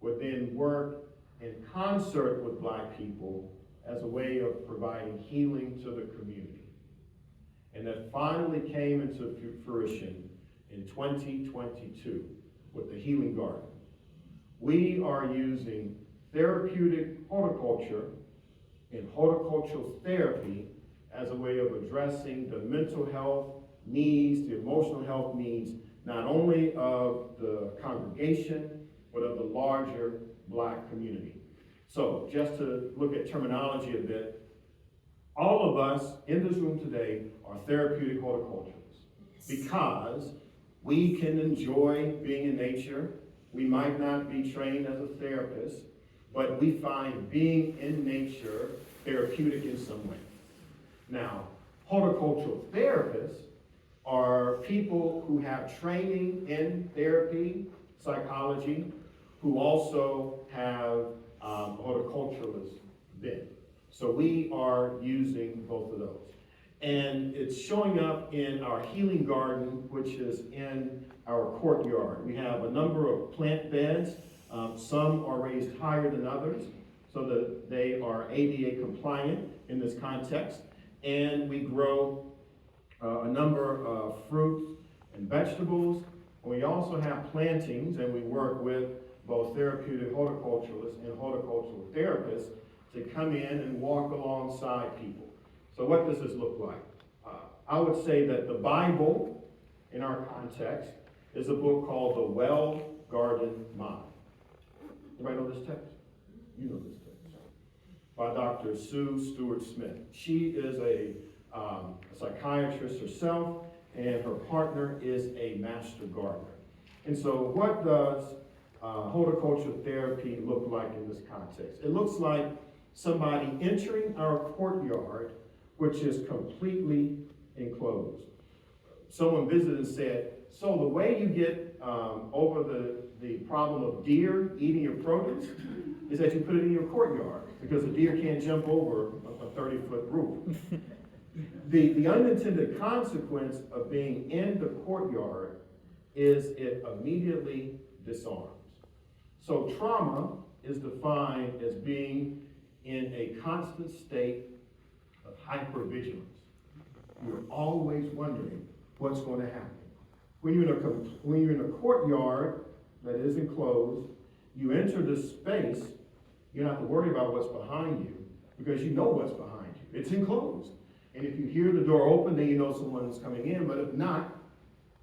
would then work in concert with Black people as a way of providing healing to the community. And that finally came into fruition in 2022 with the Healing Garden. We are using therapeutic horticulture and horticultural therapy as a way of addressing the mental health needs, the emotional health needs, not only of the congregation, but of the larger Black community. So just to look at terminology a bit, all of us in this room today are therapeutic horticulturists because we can enjoy being in nature. We might not be trained as a therapist, but we find being in nature therapeutic in some way. Now, horticultural therapists are people who have training in therapy, psychology, who also have horticulturalist bent. So we are using both of those. And it's showing up in our healing garden, which is in our courtyard. We have a number of plant beds. Some are raised higher than others, so that they are ADA compliant in this context. And we grow a number of fruits and vegetables. We also have plantings, and we work with both therapeutic horticulturalists and horticultural therapists to come in and walk alongside people. So what does this look like? I would say that the Bible, in our context, is a book called The Well-Gardened Mind. Anybody know this text? You know this text. By Dr. Sue Stewart Smith. She is a psychiatrist herself, and her partner is a master gardener. And so what does horticultural therapy look like in this context? It looks like somebody entering our courtyard, which is completely enclosed. Someone visited and said, so the way you get over the problem of deer eating your produce is that you put it in your courtyard, because a deer can't jump over a 30-foot roof. The unintended consequence of being in the courtyard is it immediately disarms. So trauma is defined as being in a constant state of hypervigilance. You're always wondering what's going to happen. When you're in a courtyard that is enclosed, you enter this space, you don't have to worry about what's behind you, because you know what's behind you. It's enclosed. And if you hear the door open, then you know someone's coming in, but if not,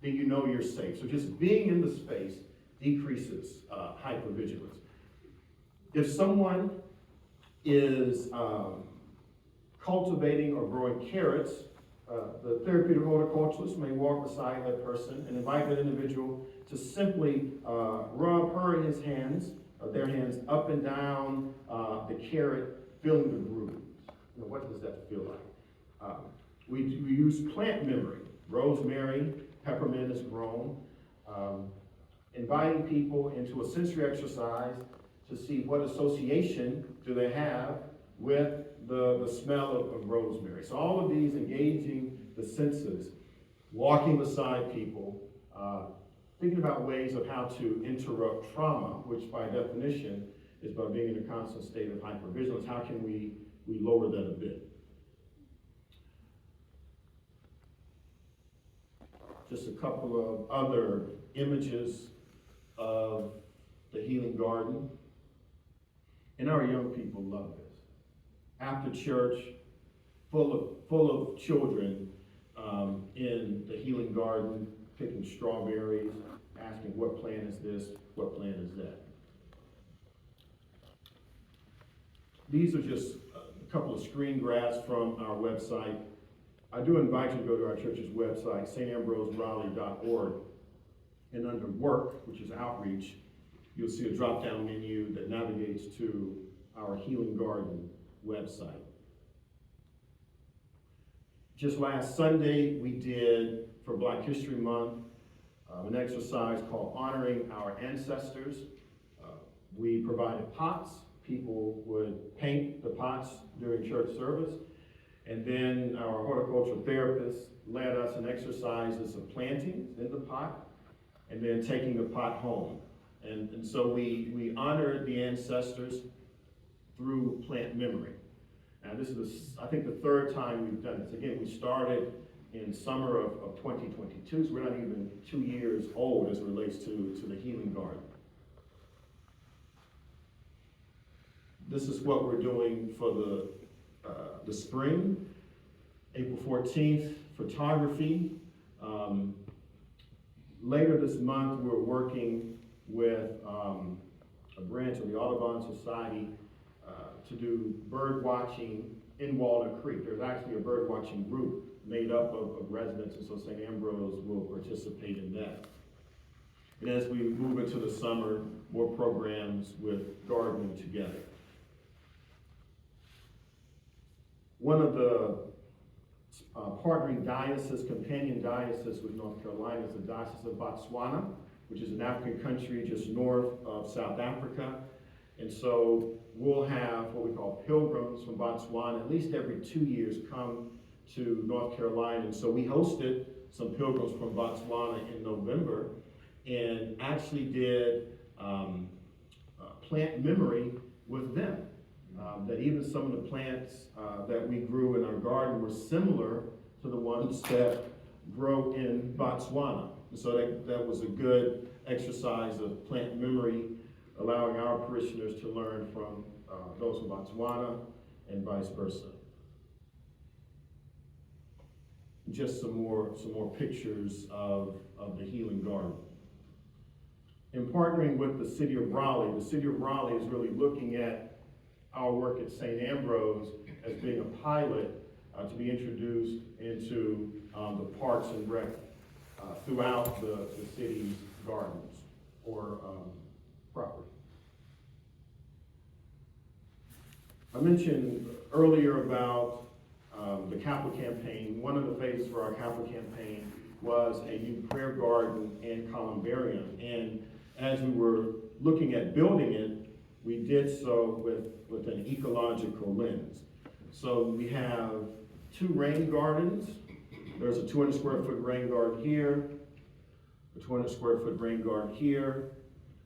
then you know you're safe. So just being in the space decreases hypervigilance. If someone is cultivating or growing carrots, the therapeutic horticulturalist may walk beside that person and invite that individual to simply rub their hands up and down the carrot, filling the grooves. You know, what does that feel like? We use plant memory. Rosemary, peppermint is grown. Inviting people into a sensory exercise to see what association do they have with the smell of rosemary. So all of these engaging the senses, walking beside people, thinking about ways of how to interrupt trauma, which by definition is by being in a constant state of hypervigilance. How can we lower that a bit? Just a couple of other images of the healing garden. And our young people love this. After church, full of children in the healing garden, picking strawberries, asking what plant is this, what plant is that. These are just a couple of screen grabs from our website. I do invite you to go to our church's website, stambrose.raleigh.org, and under work, which is outreach, you'll see a drop-down menu that navigates to our Healing Garden website. Just last Sunday, we did, for Black History Month, an exercise called Honoring Our Ancestors. We provided pots. People would paint the pots during church service. And then our horticultural therapist led us in exercises of planting in the pot and then taking the pot home. And so we honored the ancestors through plant memory. Now this is, I think, the third time we've done this. Again, we started in summer of 2022, so we're not even 2 years old as it relates to the Healing Garden. This is what we're doing for the spring. April 14th, photography. Later this month, we're working with a branch of the Audubon Society to do bird watching in Walnut Creek. There's actually a bird watching group made up of residents, and so St. Ambrose will participate in that. And as we move into the summer, more programs with gardening together. One of the partnering dioceses, companion dioceses with North Carolina, is the Diocese of Botswana, which is an African country just north of South Africa. And so we'll have what we call pilgrims from Botswana, at least every 2 years, come to North Carolina. And so we hosted some pilgrims from Botswana in November and actually did plant memory with them. That even some of the plants that we grew in our garden were similar to the ones that grow in Botswana. And so that was a good exercise of plant memory, allowing our parishioners to learn from those from Botswana and vice versa. Just some more pictures of the healing garden. In partnering with the city of Raleigh is really looking at our work at St. Ambrose as being a pilot to be introduced into the parks and rec throughout the city's gardens or property. I mentioned earlier about the Catholic campaign. One of the phases for our Catholic campaign was a new prayer garden and columbarium. And as we were looking at building it, we did so with an ecological lens. So we have 2 rain gardens. There's a 200 square foot rain garden here, a 200 square foot rain garden here.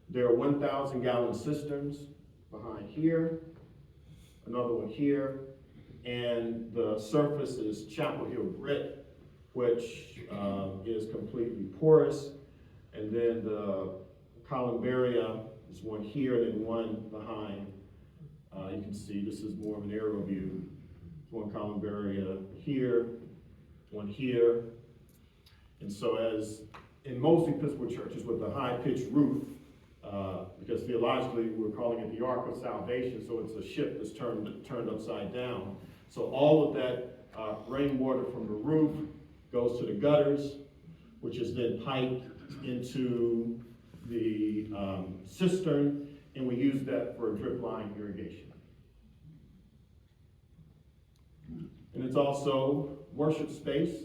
There are 1,000 gallon cisterns behind here, another one here, and the surface is Chapel Hill grit, which is completely porous, and then the columbaria is one here, then one behind. You can see this is more of an aerial view. One columbaria here, one here. And so as in most Episcopal churches with a high-pitched roof, because theologically we're calling it the Ark of Salvation, so it's a ship that's turned upside down. So all of that rainwater from the roof goes to the gutters, which is then piped into the cistern, and we use that for drip line irrigation. And it's also worship space.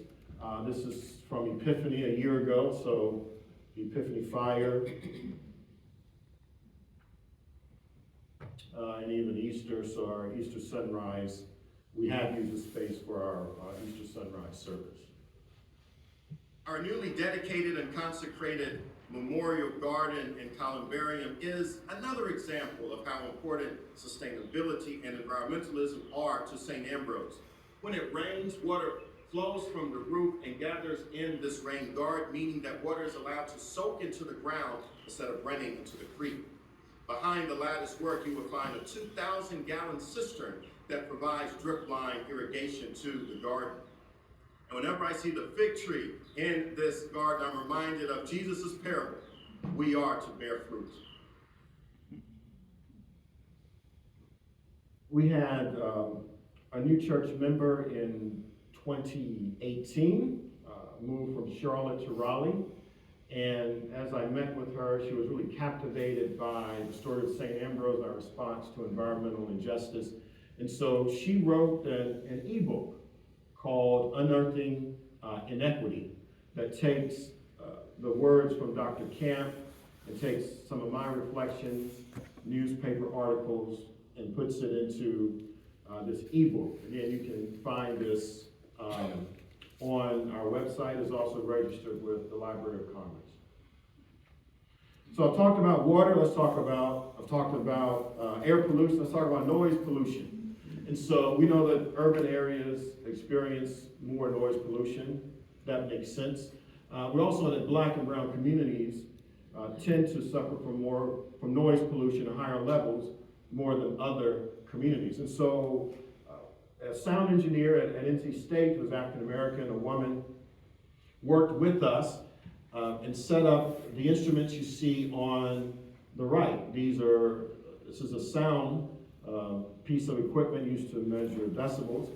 This is from Epiphany a year ago, so Epiphany fire, and even Easter, so our Easter sunrise, we have used the space for our Easter sunrise service. Our newly dedicated and consecrated memorial garden and columbarium is another example of how important sustainability and environmentalism are to St. Ambrose. When it rains, water flows from the roof and gathers in this rain garden, meaning that water is allowed to soak into the ground instead of running into the creek. Behind the lattice work, you will find a 2,000 gallon cistern that provides drip line irrigation to the garden. And whenever I see the fig tree in this garden, I'm reminded of Jesus' parable. We are to bear fruit. We had a new church member in 2018, moved from Charlotte to Raleigh. And as I met with her, she was really captivated by the story of St. Ambrose, our response to environmental injustice. And so she wrote an ebook called Unearthing Inequity that takes the words from Dr. Camp and takes some of my reflections, newspaper articles, and puts it into this ebook. Again, you can find this on our website. It's also registered with the Library of Congress. So I've talked about water. I've talked about air pollution. Let's talk about noise pollution. And so we know that urban areas experience more noise pollution. That makes sense. We also know that Black and brown communities tend to suffer from noise pollution at higher levels more than other communities. And so a sound engineer at NC State, who was African American, a woman, worked with us and set up the instruments you see on the right. This is a sound piece of equipment used to measure decibels.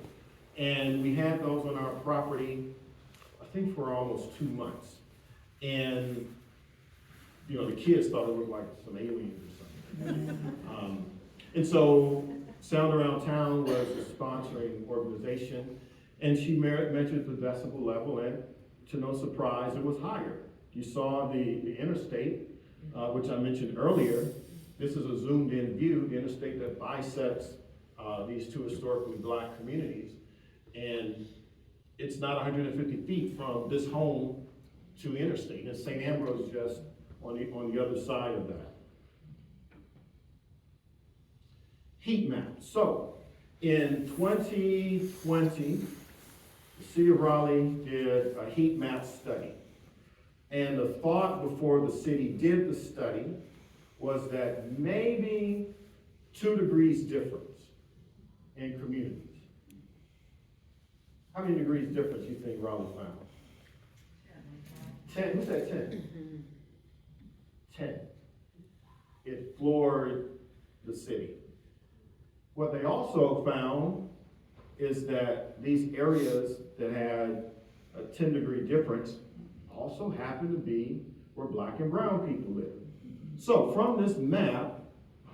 And we had those on our property, I think, for almost 2 months. And, the kids thought it looked like some aliens or something. And so Sound Around Town was a sponsoring organization, and she measured the decibel level, and to no surprise, it was higher. You saw the interstate, which I mentioned earlier, This is a zoomed in view, the interstate that bisects these two historically black communities. And it's not 150 feet from this home to interstate. And St. Ambrose just on the other side of that. Heat map. So in 2020, the city of Raleigh did a heat map study. And the thought before the city did the study was that maybe 2 degrees difference in communities. How many degrees difference you think Raleigh found? 10. Who said 10? 10. It floored the city. What they also found is that these areas that had a 10-degree difference also happen to be where black and brown people live. So from this map,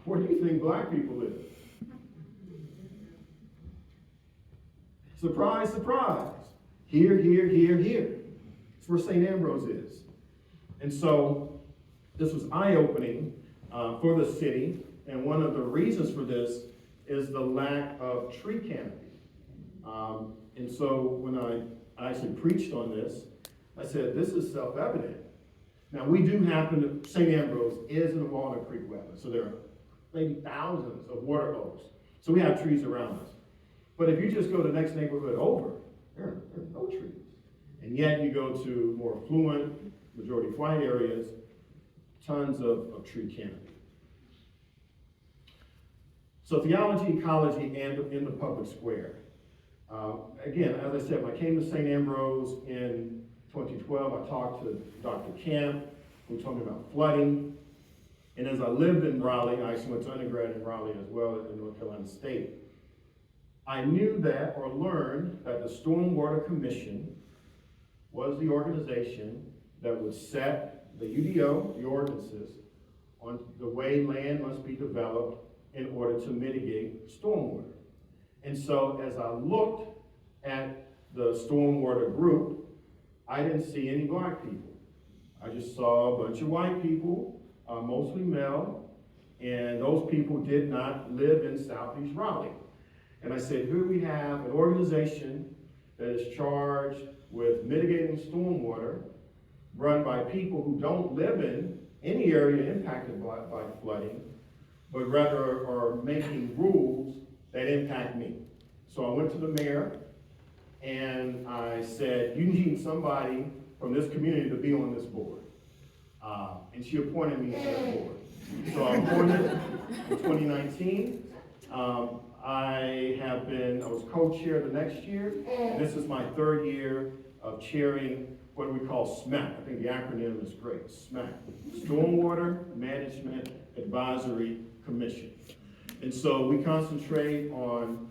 where do you think black people live? Surprise, surprise. Here, here, here, here. It's where St. Ambrose is. And so this was eye-opening for the city. And one of the reasons for this is the lack of tree canopy. And so when I actually preached on this, I said, this is self-evident. Now we do happen to, St. Ambrose is in the Walnut Creek wetland, so there are maybe thousands of water oaks. So we have trees around us. But if you just go to the next neighborhood over, there are no trees. And yet you go to more affluent, majority white areas, tons of tree canopy. So theology, ecology, and in the public square. Again, as I said, when I came to St. Ambrose in 2012, I talked to Dr. Camp, who told me about flooding. And as I lived in Raleigh, I actually went to undergrad in Raleigh as well in North Carolina State. I knew that, or learned, that the Stormwater Commission was the organization that would set the UDO, the ordinances, on the way land must be developed in order to mitigate stormwater. And so as I looked at the stormwater group, I didn't see any black people. I just saw a bunch of white people, mostly male, and those people did not live in Southeast Raleigh. And I said, here we have an organization that is charged with mitigating stormwater, run by people who don't live in any area impacted by flooding, but rather are making rules that impact me. So I went to the mayor and I said, you need somebody from this community to be on this board. And she appointed me to that board. So I appointed in 2019. I was co-chair the next year, and this is my 3rd year of chairing what we call SMAC. I think the acronym is great, SMAC, Stormwater Management Advisory Commission. And so we concentrate on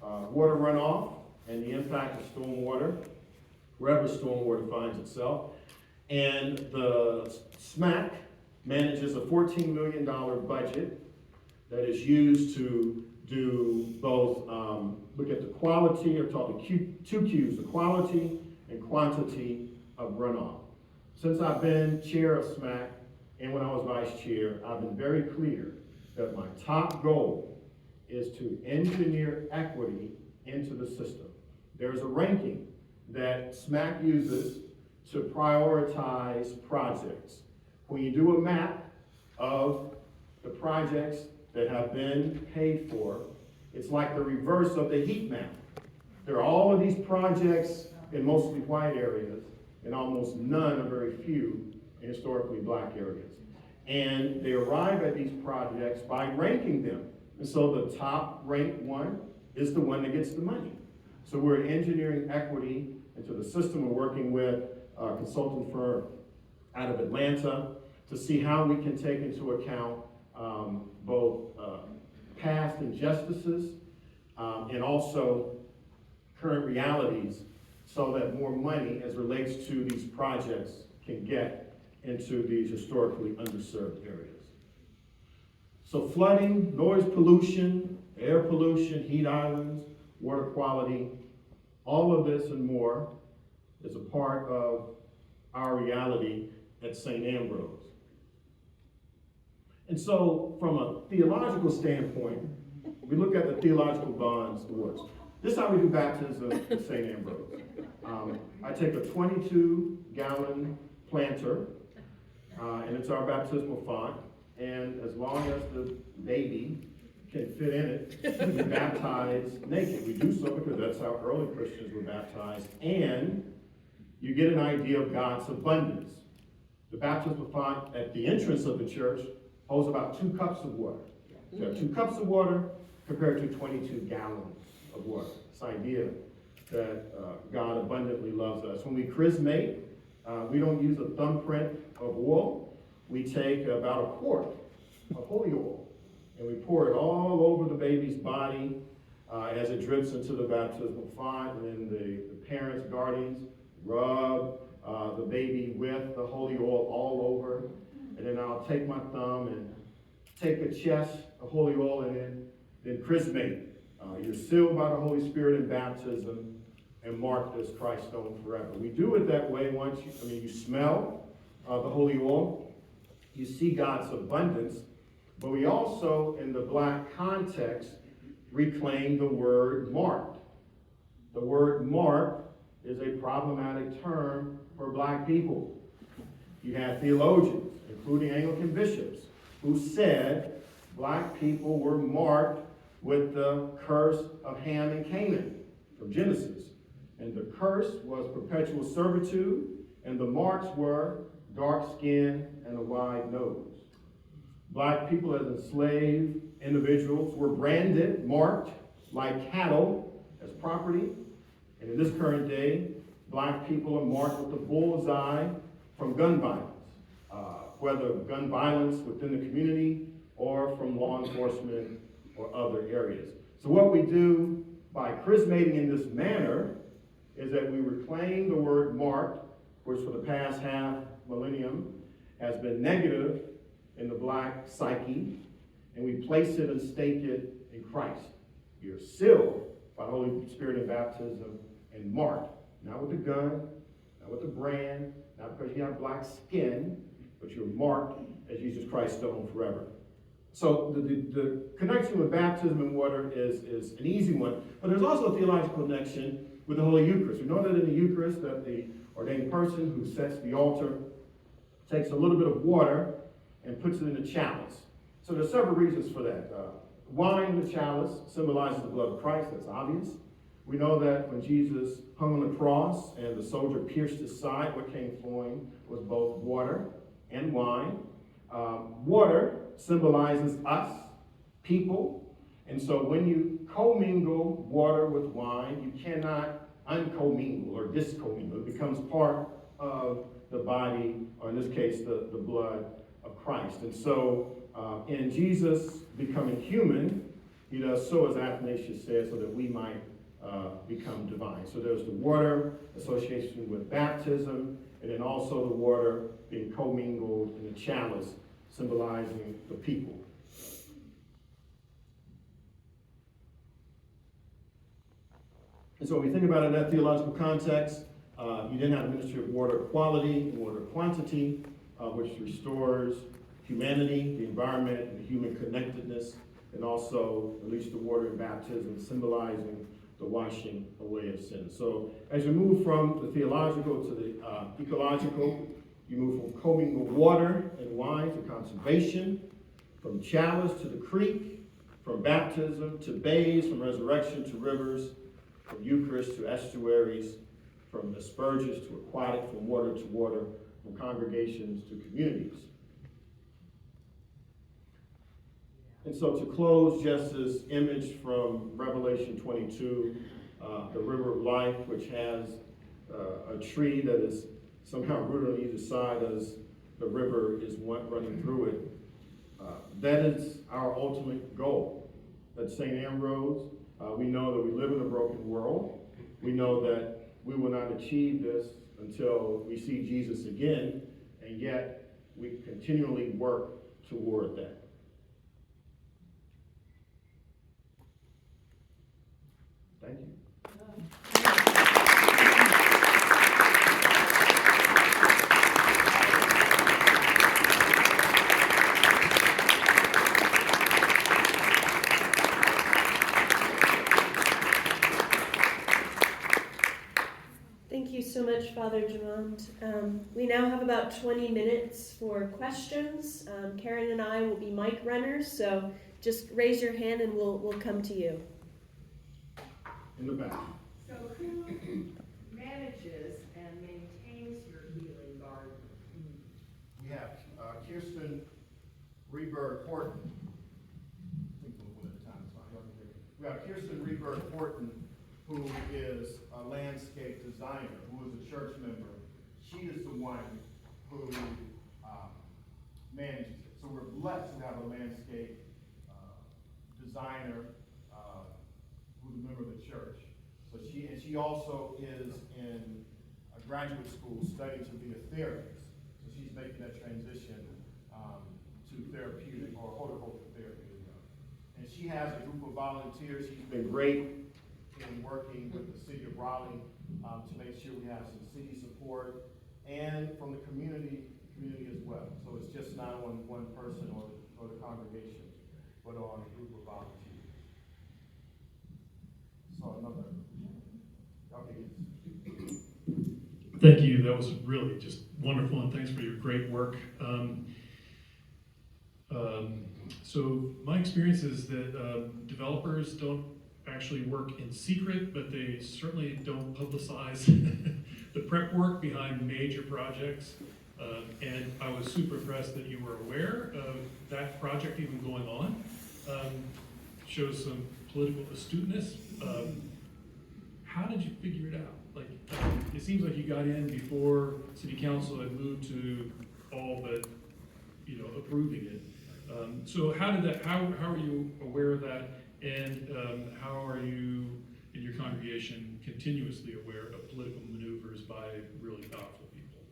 water runoff and the impact of stormwater, wherever stormwater finds itself. And the SMAC manages a $14 million budget that is used to do both, look at the quality, or talk the 2 Qs, the quality and quantity of runoff. Since I've been chair of SMAC, and when I was vice chair, I've been very clear that my top goal is to engineer equity into the system. There's a ranking that SMAC uses to prioritize projects. When you do a map of the projects that have been paid for, it's like the reverse of the heat map. There are all of these projects in mostly white areas, and almost none or very few in historically black areas. And they arrive at these projects by ranking them. And so the top ranked one is the one that gets the money. So we're engineering equity into the system. We're working with a consulting firm out of Atlanta to see how we can take into account both past injustices and also current realities, so that more money as relates to these projects can get into these historically underserved areas. So flooding, noise pollution, air pollution, heat islands, water quality, all of this and more is a part of our reality at St. Ambrose. And so from a theological standpoint, we look at the theological bonds, the works. This is how we do baptism at St. Ambrose. I take a 22-gallon planter, and it's our baptismal font, and as long as the baby can fit in it, we baptize naked. We do so because that's how early Christians were baptized, and you get an idea of God's abundance. The baptismal font at the entrance of the church holds about 2 cups of water. So you have 2 cups of water compared to 22 gallons of water. This idea that God abundantly loves us. When we chrismate, we don't use a thumbprint of oil. We take about a quart of holy oil, and we pour it all over the baby's body as it drips into the baptismal font, and then the parents, guardians, rub the baby with the holy oil all over, and then I'll take my thumb and take a chest of holy oil and then chrismate. You're sealed by the Holy Spirit in baptism and marked as Christ's own forever. We do it that way once you smell the holy oil, you see God's abundance, but we also, in the Black context, reclaim the word marked. The word marked is a problematic term for Black people. You had theologians, including Anglican bishops, who said Black people were marked with the curse of Ham and Canaan from Genesis. And the curse was perpetual servitude, and the marks were dark skin and a wide nose. Black people as enslaved individuals were branded, marked like cattle as property. And in this current day, Black people are marked with the bullseye from gun violence, whether gun violence within the community or from law enforcement or other areas. So what we do by chrismating in this manner is that we reclaim the word marked, which for the past half millennium has been negative in the Black psyche, and we place it and stake it in Christ. You're sealed by the Holy Spirit in baptism and marked, not with the gun, not with the brand, not because you have Black skin, but you're marked as Jesus Christ's own forever. So the connection with baptism and water is an easy one, but there's also a theological connection with the Holy Eucharist. We know that in the Eucharist that the ordained person who sets the altar takes a little bit of water and puts it in a chalice. So there's several reasons for that. Wine in the chalice symbolizes the blood of Christ, that's obvious. We know that when Jesus hung on the cross and the soldier pierced his side, what came flowing was both water and wine. Water symbolizes us, people, and so when you commingle water with wine, you cannot uncommingle or discommingle. It becomes part of the body, or in this case, the blood of Christ. And so in Jesus becoming human, he does so, as Athanasius says, so that we might become divine. So there's the water association with baptism, and then also the water being commingled in the chalice, symbolizing the people. And so when we think about it in that theological context, you then have the ministry of water quality and water quantity, which restores humanity, the environment, and the human connectedness, and also release the water in baptism, symbolizing the washing away of sin. So as you move from the theological to the ecological, you move from commingled water and wine to conservation, from chalice to the creek, from baptism to bays, from resurrection to rivers, from Eucharist to estuaries, from asperges to aquatic, from water to water, from congregations to communities. And so to close, just this image from Revelation 22, the river of life, which has a tree that is somehow rooted on either side as the river is running through it. That is our ultimate goal. At St. Ambrose, we know that we live in a broken world. We know that we will not achieve this until we see Jesus again, and yet we continually work toward that. Thank you. Thank you so much, Father Jemonde. We now have about 20 minutes for questions. Karen and I will be mic runners, so just raise your hand and we'll come to you. In the back. So who manages and maintains your healing garden? We have Kristine Horton. We have Kristine Horton, who is a landscape designer, who is a church member. She is the one who manages it. So we're blessed to have a landscape designer who's a member of the church. So she also is in a graduate school studying to be a therapist. So she's making that transition to therapeutic or horticultural therapy as well. And she has a group of volunteers. She's been great in working with the city of Raleigh to make sure we have some city support and from the community as well. So it's just not on one person or the congregation, but on a group of volunteers. So another. Okay. Thank you. That was really just wonderful, and thanks for your great work. So my experience is that developers don't actually work in secret, but they certainly don't publicize the prep work behind major projects. And I was super impressed that you were aware of that project even going on. Shows some political astuteness. How did you figure it out? Like, it seems like you got in before City Council had moved to all but, approving it. So how are you aware of that? And how are you in your congregation continuously aware of political maneuvers by really powerful people?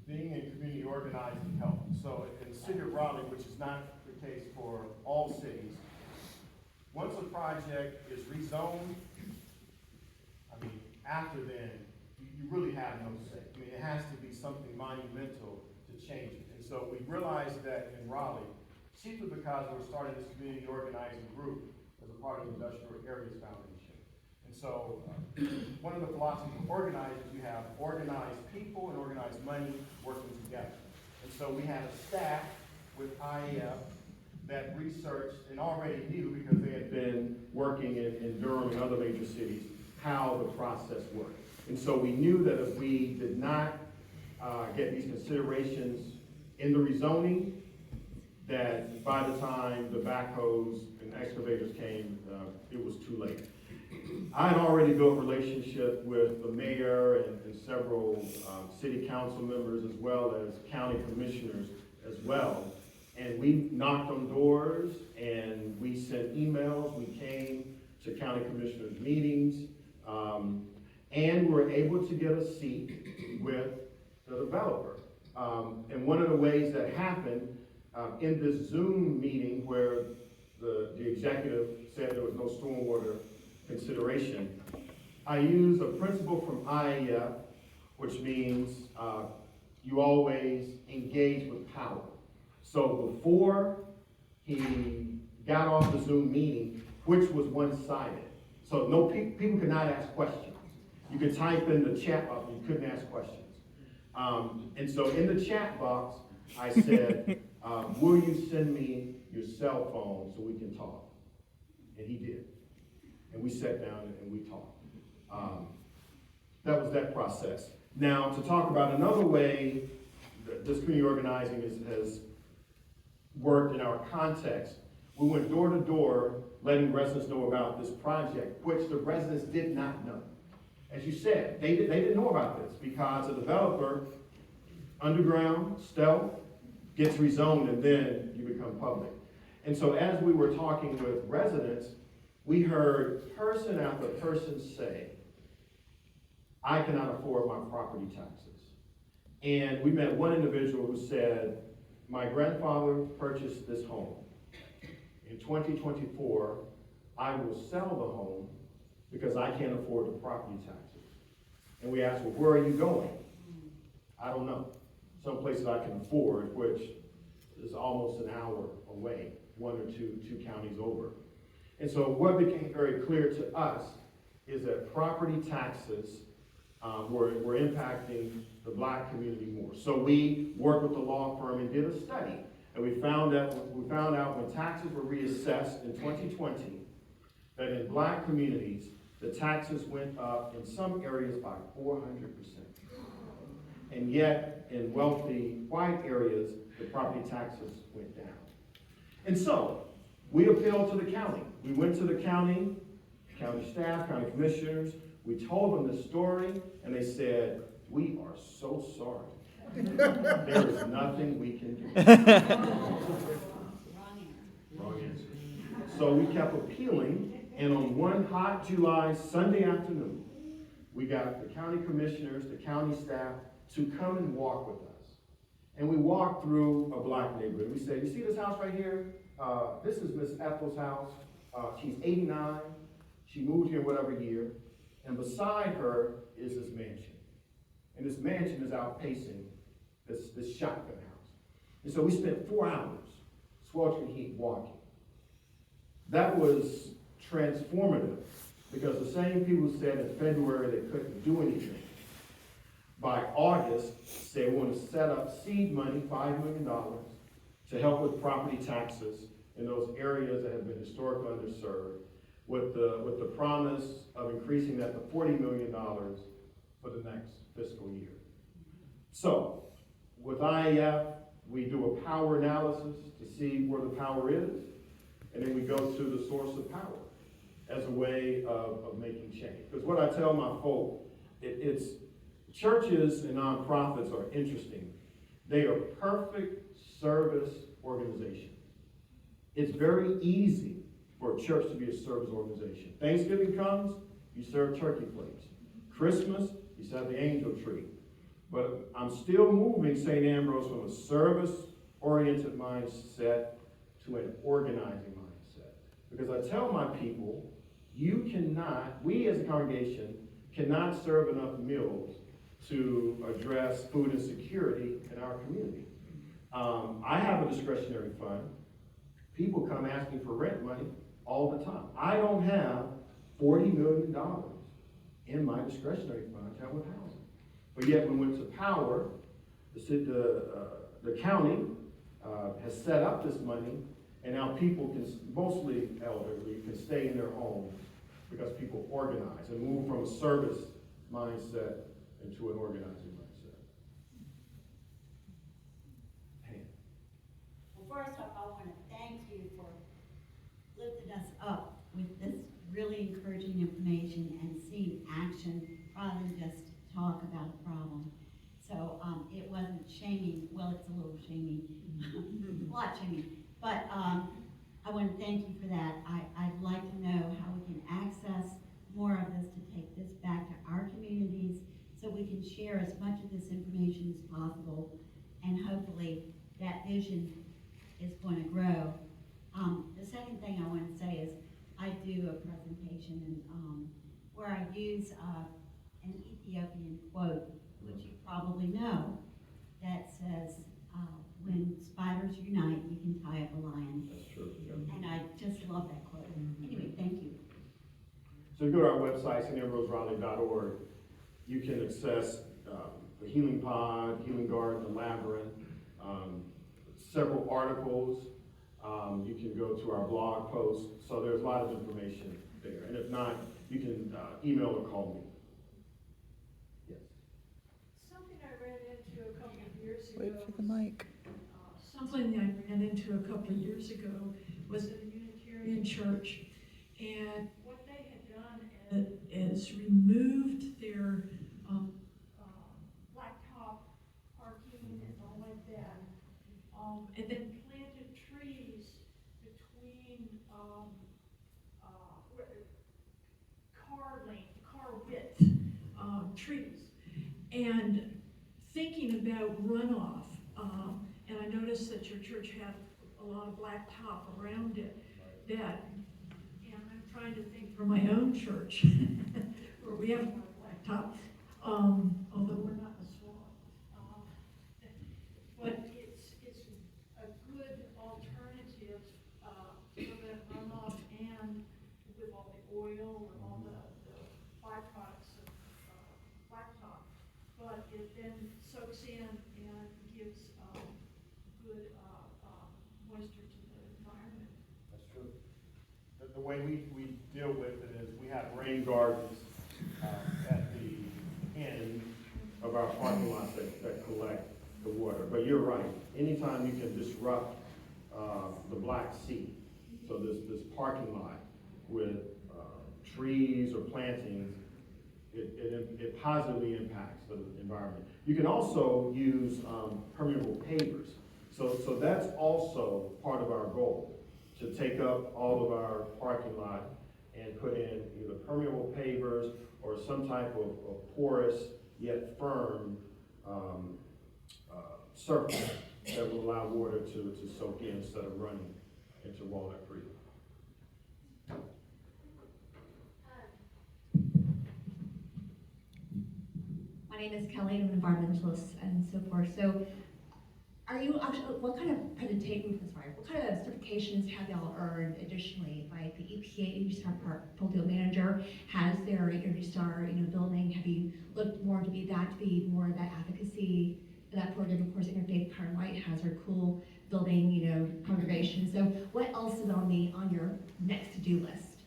Being in community organizing helps. So in the city of Raleigh, which is not the case for all cities, once a project is rezoned, after then, you really have no say. It has to be something monumental to change it. And so we realized that in Raleigh, chiefly because we're starting this community organizing group as a part of the Industrial Areas Foundation. And so one of the philosophies of organizers, you have organized people and organized money working together. And so we had a staff with IEF that researched and already knew, because they had been working in Durham and other major cities, how the process worked. And so we knew that if we did not get these considerations in the rezoning, that by the time the backhoes and excavators came, it was too late. I had already built a relationship with the mayor and several city council members, as well as county commissioners as well. And we knocked on doors and we sent emails. We came to county commissioners' meetings, and we were able to get a seat with the developer. And one of the ways that happened in this Zoom meeting, where the executive said there was no stormwater consideration, I used a principle from IEF, which means you always engage with power. So before he got off the Zoom meeting, which was one-sided, so no people could not ask questions. You could type in the chat box, you couldn't ask questions. And so in the chat box, I said, will you send me your cell phone so we can talk? And he did. And we sat down and we talked. That was that process. Now, to talk about another way that this community organizing has worked in our context, we went door to door letting residents know about this project, which the residents did not know. As you said, they didn't know about this because a developer, underground, stealth, gets rezoned and then you become public. And so as we were talking with residents, we heard person after person say, I cannot afford my property taxes. And we met one individual who said, my grandfather purchased this home. In 2024, I will sell the home because I can't afford the property taxes. And we asked, well, where are you going? I don't know. Some places I can afford, which is almost an hour away, one or two counties over. And so what became very clear to us is that property taxes were impacting the black community more. So we worked with the law firm and did a study, and we found out when taxes were reassessed in 2020, that in black communities, the taxes went up in some areas by 400%. And yet, in wealthy white areas, the property taxes went down. And so, we appealed to the county. We went to the county staff, county commissioners. We told them the story, and they said, "We are so sorry. There is nothing we can do." Wrong answer. So we kept appealing, and on one hot July Sunday afternoon, we got the county commissioners, the county staff, to come and walk with us. And we walked through a black neighborhood. We said, "You see this house right here? This is Miss Ethel's house. She's 89. She moved here whatever year. And beside her is this mansion. And this mansion is outpacing this shotgun house." And so we spent 4 hours, sweltering heat, walking. That was transformative, because the same people who said in February they couldn't do anything, by August said we want to set up seed money, $5 million, to help with property taxes in those areas that have been historically underserved, with the promise of increasing that to $40 million for the next fiscal year. So, with IAF, we do a power analysis to see where the power is, and then we go to the source of power as a way of making change. Because what I tell my folk, it's churches and nonprofits are interesting. They are perfect service organizations. It's very easy for a church to be a service organization. Thanksgiving comes, you serve turkey plates. Christmas, you set the angel tree. But I'm still moving St. Ambrose from a service-oriented mindset to an organizing mindset. Because I tell my people, we as a congregation cannot serve enough meals to address food insecurity in our community. I have a discretionary fund. People come asking for rent money all the time. I don't have $40 million in my discretionary fund to help with housing. But yet we went to power, the county has set up this money, and now people can, mostly elderly, can stay in their homes because people organize and move from a service mindset into an organizing mindset. Well, first off, I want to thank you for lifting us up with this really encouraging information and seeing action rather than just talk about a problem. So it wasn't shaming. Well, it's a little shaming, a lot shaming. But I want to thank you for that. I'd like to know how we can access more of this to take this back to our communities so we can share as much of this information as possible, and hopefully that vision is going to grow. The second thing I want to say is I do a presentation and where I use an Ethiopian quote, which you probably know, that says, when spiders unite, you can tie up a lion. That's true. Yeah. And I just love that quote. Anyway, thank you. So you go to our website, stambrose.org. You can access the Healing Pod, Healing Garden, the Labyrinth, several articles. You can go to our blog posts. So there's a lot of information there. And if not, you can email or call me. Yes. Something I ran into a couple of years ago. Wait for the mic. Something I ran into a couple of years ago was at a Unitarian church, and what they had done is removed their blacktop parking and all like that, and then planted trees between car width trees, and thinking about runoff. And I noticed that your church had a lot of blacktop around it. And I'm trying to think for my own church, where we have more blacktop, although we're not in the swamp. But it's a good alternative to prevent runoff, and with all the oil and all the it then soaks in and gives good moisture to the environment. That's true. The way we deal with it is we have rain gardens at the end of our parking lots that collect the water. But you're right. Anytime you can disrupt the Black Sea, so this parking lot with trees or plantings, it positively impacts the environment. You can also use permeable pavers. So that's also part of our goal, to take up all of our parking lot and put in either permeable pavers or some type of porous yet firm surface that will allow water to soak in instead of running into Walnut Creek. My name is Kelly, I'm an environmentalist and so forth. So are you actually, what kind of certifications have y'all earned additionally? Like the EPA Energy Star portfolio manager has their Energy Star, building. Have you looked more to be more of that advocacy for that program? Of course, Interfaith Karen White has her cool building, congregation. So what else is on your next to-do list?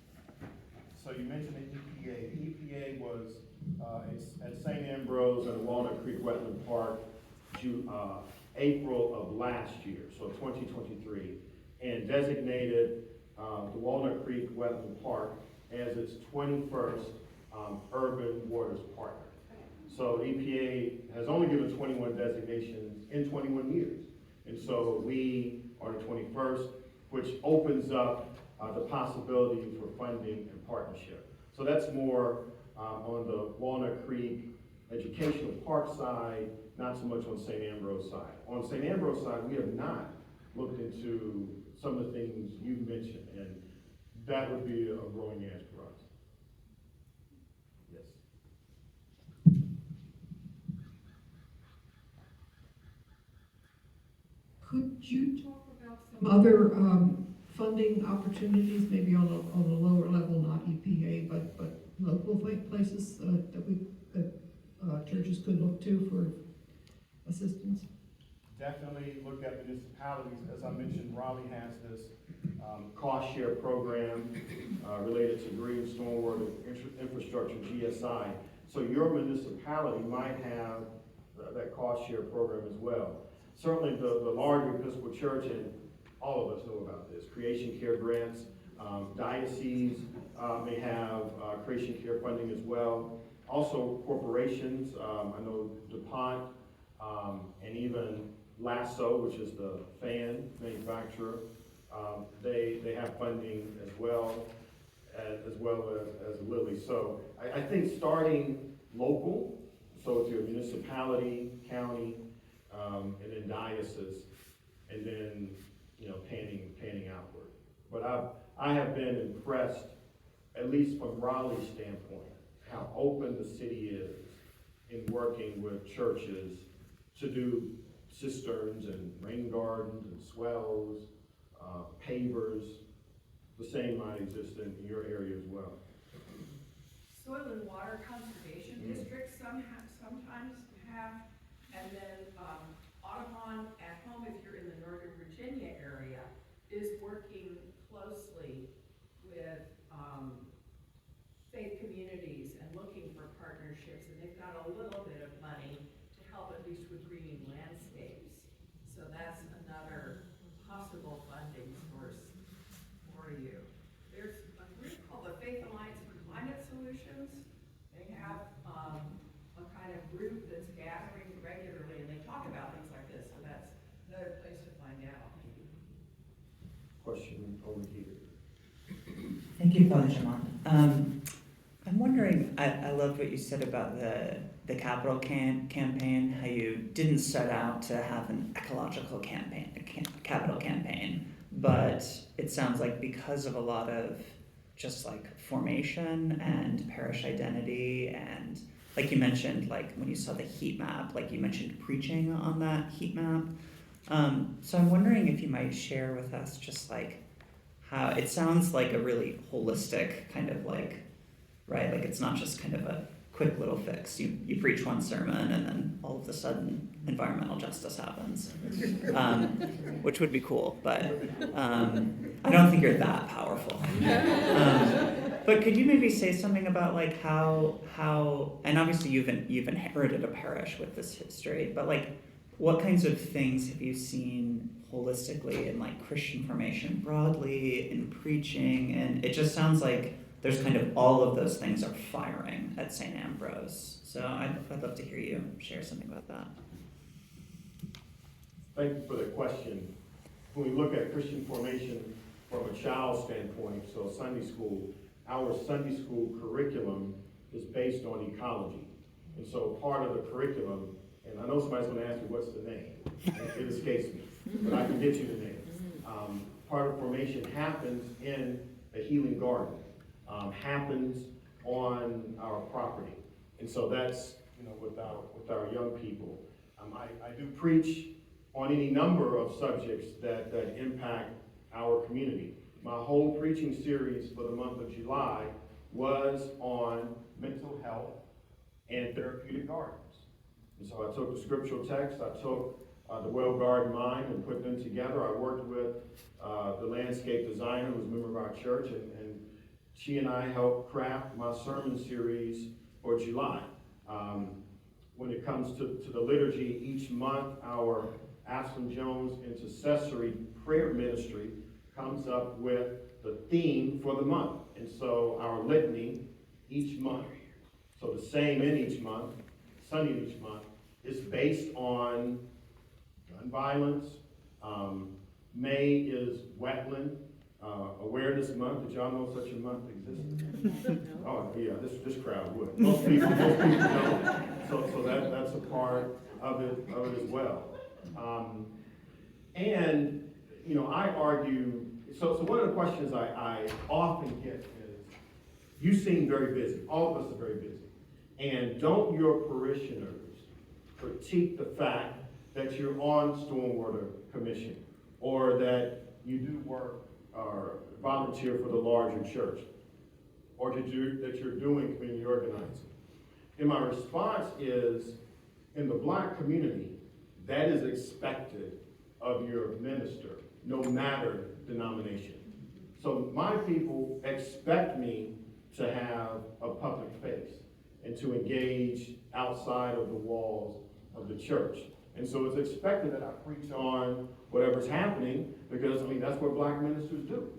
So you mentioned the EPA. The EPA was at St. Ambrose and Walnut Creek Wetland Park, April of last year, so 2023, and designated the Walnut Creek Wetland Park as its 21st Urban Waters Partner. So EPA has only given 21 designations in 21 years. And so we are the 21st, which opens up the possibility for funding and partnership. So that's more on the Walnut Creek Educational Park side, not so much on St. Ambrose side. On St. Ambrose side, we have not looked into some of the things you mentioned, and that would be a growing edge for us. Yes. Could you talk about some other funding opportunities, maybe on a lower level, not EPA, but local places that churches could look to for assistance? Definitely look at municipalities. As I mentioned, Raleigh has this cost share program related to green stormwater infrastructure, GSI. So your municipality might have that cost share program as well. Certainly the larger Episcopal Church, and all of us know about this, creation care grants. Diocese may have creation care funding as well. Also corporations, I know DuPont, and even Lasso, which is the fan manufacturer, they have funding as well as Lilly. So I think starting local, so it's your municipality, county, and then diocese, and then panning outward. But I have been impressed, at least from Raleigh's standpoint, how open the city is in working with churches to do cisterns and rain gardens and swells, pavers. The same might exist in your area as well. Soil and water conservation districts sometimes have, and then Audubon at Home, if you're in the Northern Virginia area, is working closely with faith communities and looking for partnerships, and they've got a little bit of money to help at least with greening landscapes. So that's another possible funding source for you. There's a group called the Faith Alliance for Climate Solutions. They have a kind of group that's gathering regularly, and they talk about things like this, so that's another place to find out. Question over here. Thank you, Father Jemonde. I'm wondering, I love what you said about the capital campaign, how you didn't set out to have an ecological capital campaign, but it sounds like because of a lot of just like formation and parish identity, and like you mentioned, like when you saw the heat map, like you mentioned preaching on that heat map. So I'm wondering if you might share with us just like how it sounds like a really holistic kind of like, right? Like it's not just kind of a quick little fix. You preach one sermon and then all of a sudden environmental justice happens, which would be cool, but I don't think you're that powerful. But could you maybe say something about like how and obviously you've inherited a parish with this history, but like what kinds of things have you seen holistically in like Christian formation broadly, in preaching, and it just sounds like there's kind of all of those things are firing at St. Ambrose. So I'd love to hear you share something about that. Thank you for the question. When we look at Christian formation from a child standpoint, so Sunday school, our Sunday school curriculum is based on ecology. And so part of the curriculum, and I know somebody's going to ask me what's the name, it escapes me, but I can get you the name. Part of formation happens in a healing garden, happens on our property. And so that's, with our young people. I do preach on any number of subjects that impact our community. My whole preaching series for the month of July was on mental health and therapeutic gardens. And so I took the scriptural text, I took the well-guarded mind and put them together. I worked with the landscape designer who's a member of our church, and she and I helped craft my sermon series for July. When it comes to the liturgy, each month our Aspen Jones Intercessory Prayer Ministry comes up with the theme for the month. And so our litany each month, so the same in each month, Sunday in each month, is based on gun violence. May is Wetland Awareness Month. Did y'all know such a month existed? Oh yeah, this crowd would. Most people don't. So that's a part of it as well. And I argue. So one of the questions I often get is, you seem very busy. All of us are very busy. And don't your parishioners critique the fact that you're on Stormwater Commission, or that you do work or volunteer for the larger church, or that you're doing community organizing? And my response is, in the Black community, that is expected of your minister, no matter denomination. So my people expect me to have a public face and to engage outside of the walls of the church. And so it's expected that I preach on whatever's happening, because that's what Black ministers do.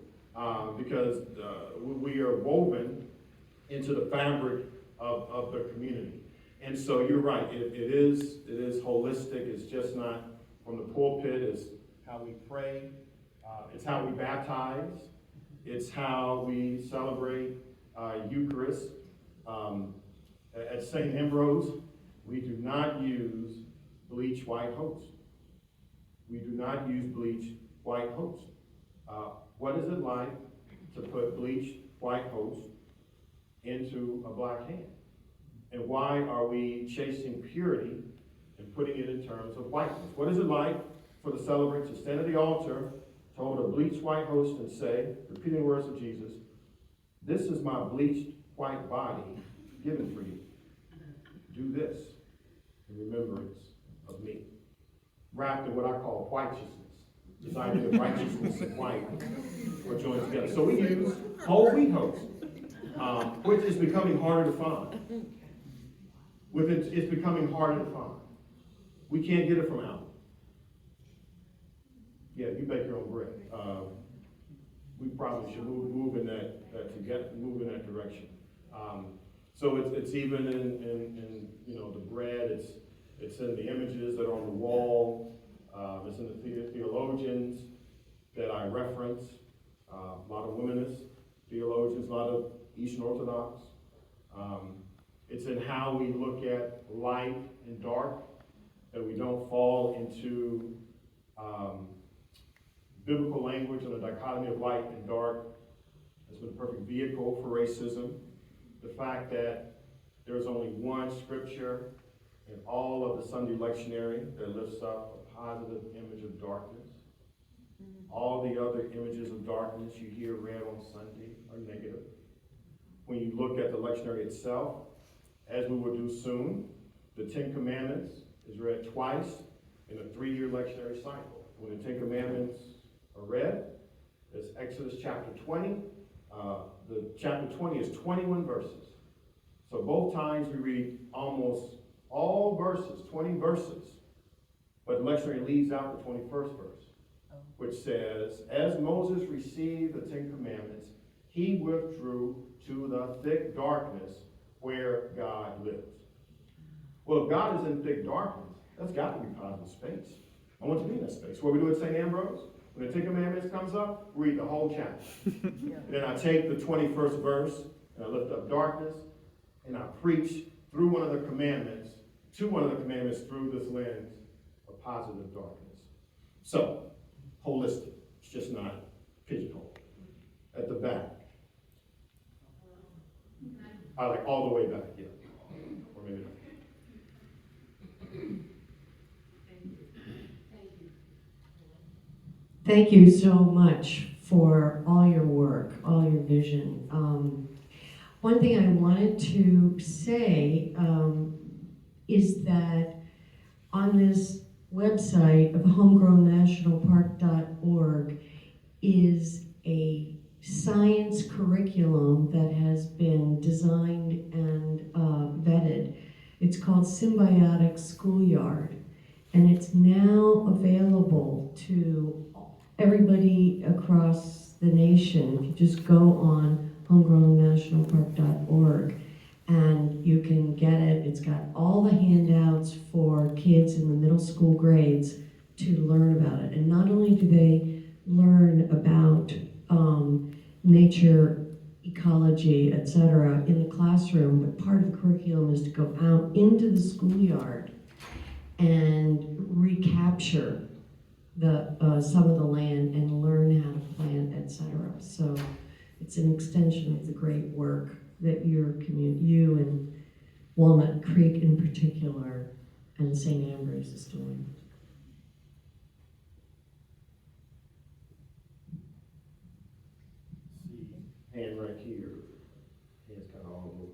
Because we are woven into the fabric of the community. And so you're right, it is holistic. It's just not from the pulpit. It's how we pray, it's how we baptize, it's how we celebrate Eucharist. At St. Ambrose, we do not use bleach white host. We do not use bleach white host. What is it like to put bleached white host into a black hand? And why are we chasing purity and putting it in terms of whiteness? What is it like for the celebrant to stand at the altar, to hold a bleached white host and say, repeating the words of Jesus, "This is my bleached white body given for you. Do this in remembrance of me." Wrapped in what I call whiteousness. This idea of righteousness and white are joined together. So we use whole wheat host, which is becoming harder to find. It's becoming harder to find. We can't get it from Aldi. Yeah, you bake your own bread. We probably should move in that direction. So it's even in the bread. It's in the images that are on the wall. It's in the theologians that I reference. A lot of womanist theologians, a lot of Eastern Orthodox. It's in how we look at light and dark, that we don't fall into biblical language and the dichotomy of light and dark has been a perfect vehicle for racism. The fact that there's only one scripture in all of the Sunday lectionary that lifts up a positive image of darkness. All the other images of darkness you hear read on Sunday are negative. When you look at the lectionary itself, As we will do soon, the 10 Commandments is read twice in a 3-year lectionary cycle. When the 10 Commandments are read, it's Exodus chapter 20. The chapter 20 is 21 verses. So both times we read almost all verses, 20 verses, but the lectionary leaves out the 21st verse, which says, as Moses received the 10 Commandments, he withdrew to the thick darkness where God lives. Well, if God is in thick darkness, that's got to be positive space. I want to be in that space. What we do at St. Ambrose, when the 10 Commandments comes up, read the whole chapter. And then I take the 21st verse, and I lift up darkness, and I preach through one of the commandments, to one of the commandments through this lens of positive darkness. So, holistic. It's just not pigeonholed. At the back. I like all the way back, yeah. Or maybe not. Thank you so much for all your work, all your vision. One thing I wanted to say is that on this website of homegrownnationalpark.org is a science curriculum that has been designed and vetted. It's called Symbiotic Schoolyard, and it's now available to everybody across the nation. If you just go on homegrownnationalpark.org and you can get it. It's got all the handouts for kids in the middle school grades to learn about it. And not only do they learn about nature, ecology, etc. in the classroom, but part of the curriculum is to go out into the schoolyard and recapture some of the land and learn how to plant, etc. So it's an extension of the great work that you and Walnut Creek in particular and St. Ambrose is doing. Hand right here. Hand's kind of all over.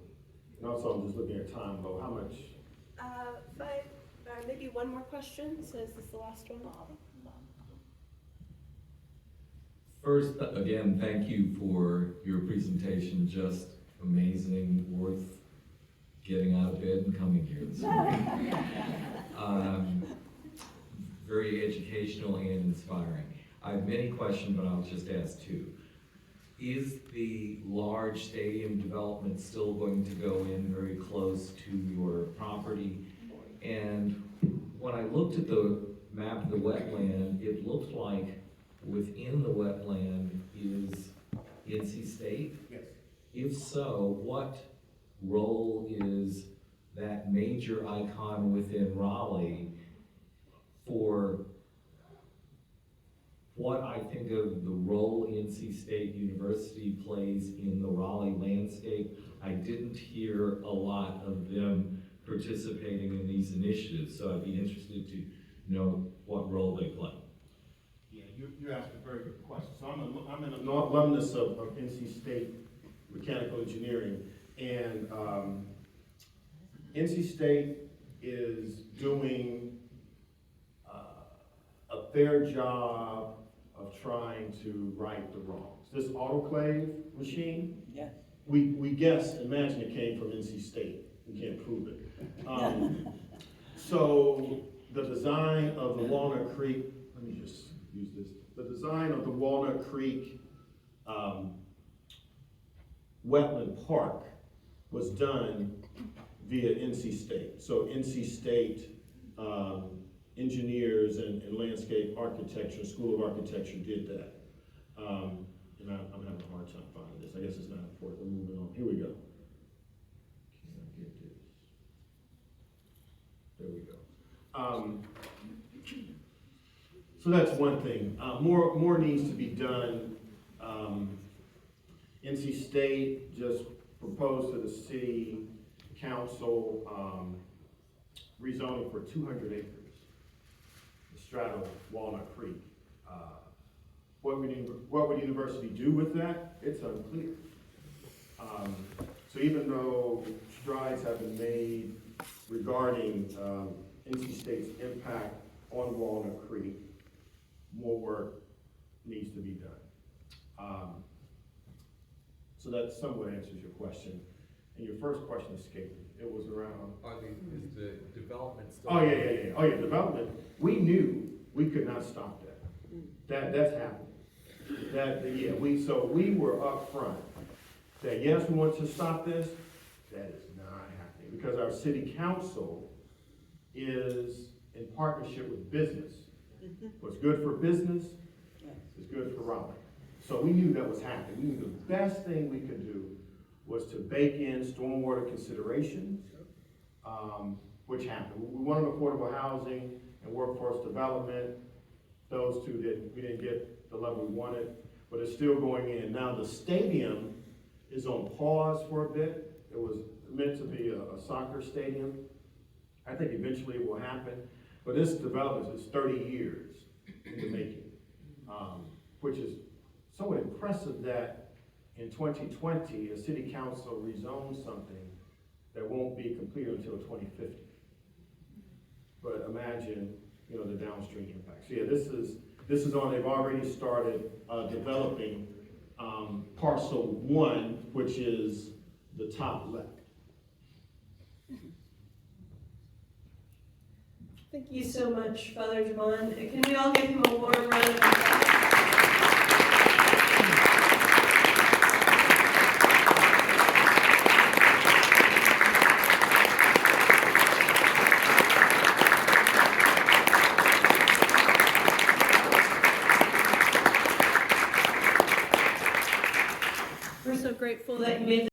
And also, I'm just looking at time low. How much? 5, maybe one more question. So is this the last one? First, again, thank you for your presentation. Just amazing, worth getting out of bed and coming here this morning. Very educational and inspiring. I have many questions, but I'll just ask 2. Is the large stadium development still going to go in very close to your property? And when I looked at the map of the wetland, it looked like within the wetland is NC State? Yes. If so, what role is that major icon within Raleigh for what I think of the role NC State University plays in the Raleigh landscape? I didn't hear a lot of them participating in these initiatives, so I'd be interested to know what role they play. Yeah, you asked a very good question. So I'm an alumnus of NC State Mechanical Engineering, and NC State is doing a fair job of trying to right the wrongs. This autoclave machine, yes. we guess, imagine it came from NC State. We can't prove it. So the design of the Walnut Creek, let me just use this. The design of the Walnut Creek Wetland Park was done via NC State. So NC State engineers and landscape architecture, School of Architecture did that. And I'm having a hard time finding this. I guess it's not important. We're moving on. Here we go. Can I get this? There we go. So that's one thing. More needs to be done. NC State just proposed to the city council rezoning for 200 acres. Straddle Walnut Creek. What would the university do with that? It's unclear. So even though strides have been made regarding NC State's impact on Walnut Creek. More work needs to be done. So that somewhat answers your question. And your first question escaped me. It was around. Is the development still? Oh, yeah. Oh, yeah, development. We knew we could not stop that. That's happening. So we were up front that yes, we want to stop this. That is not happening because our city council is in partnership with business. What's good for business is good for Raleigh. So we knew that was happening. We knew the best thing we could do was to bake in stormwater considerations, which happened. We wanted affordable housing and workforce development. Those two we didn't get the level we wanted, but it's still going in. Now the stadium is on pause for a bit. It was meant to be a soccer stadium. I think eventually it will happen, but this development is 30 years in the making, which is so impressive that in 2020, a city council rezoned something that won't be completed until 2050. But imagine, the downstream impact. So yeah, this is on, they've already started developing parcel 1, which is the top left. Thank you so much, Father Jemonde. Can we all give him a warm round of applause? We're so grateful that you made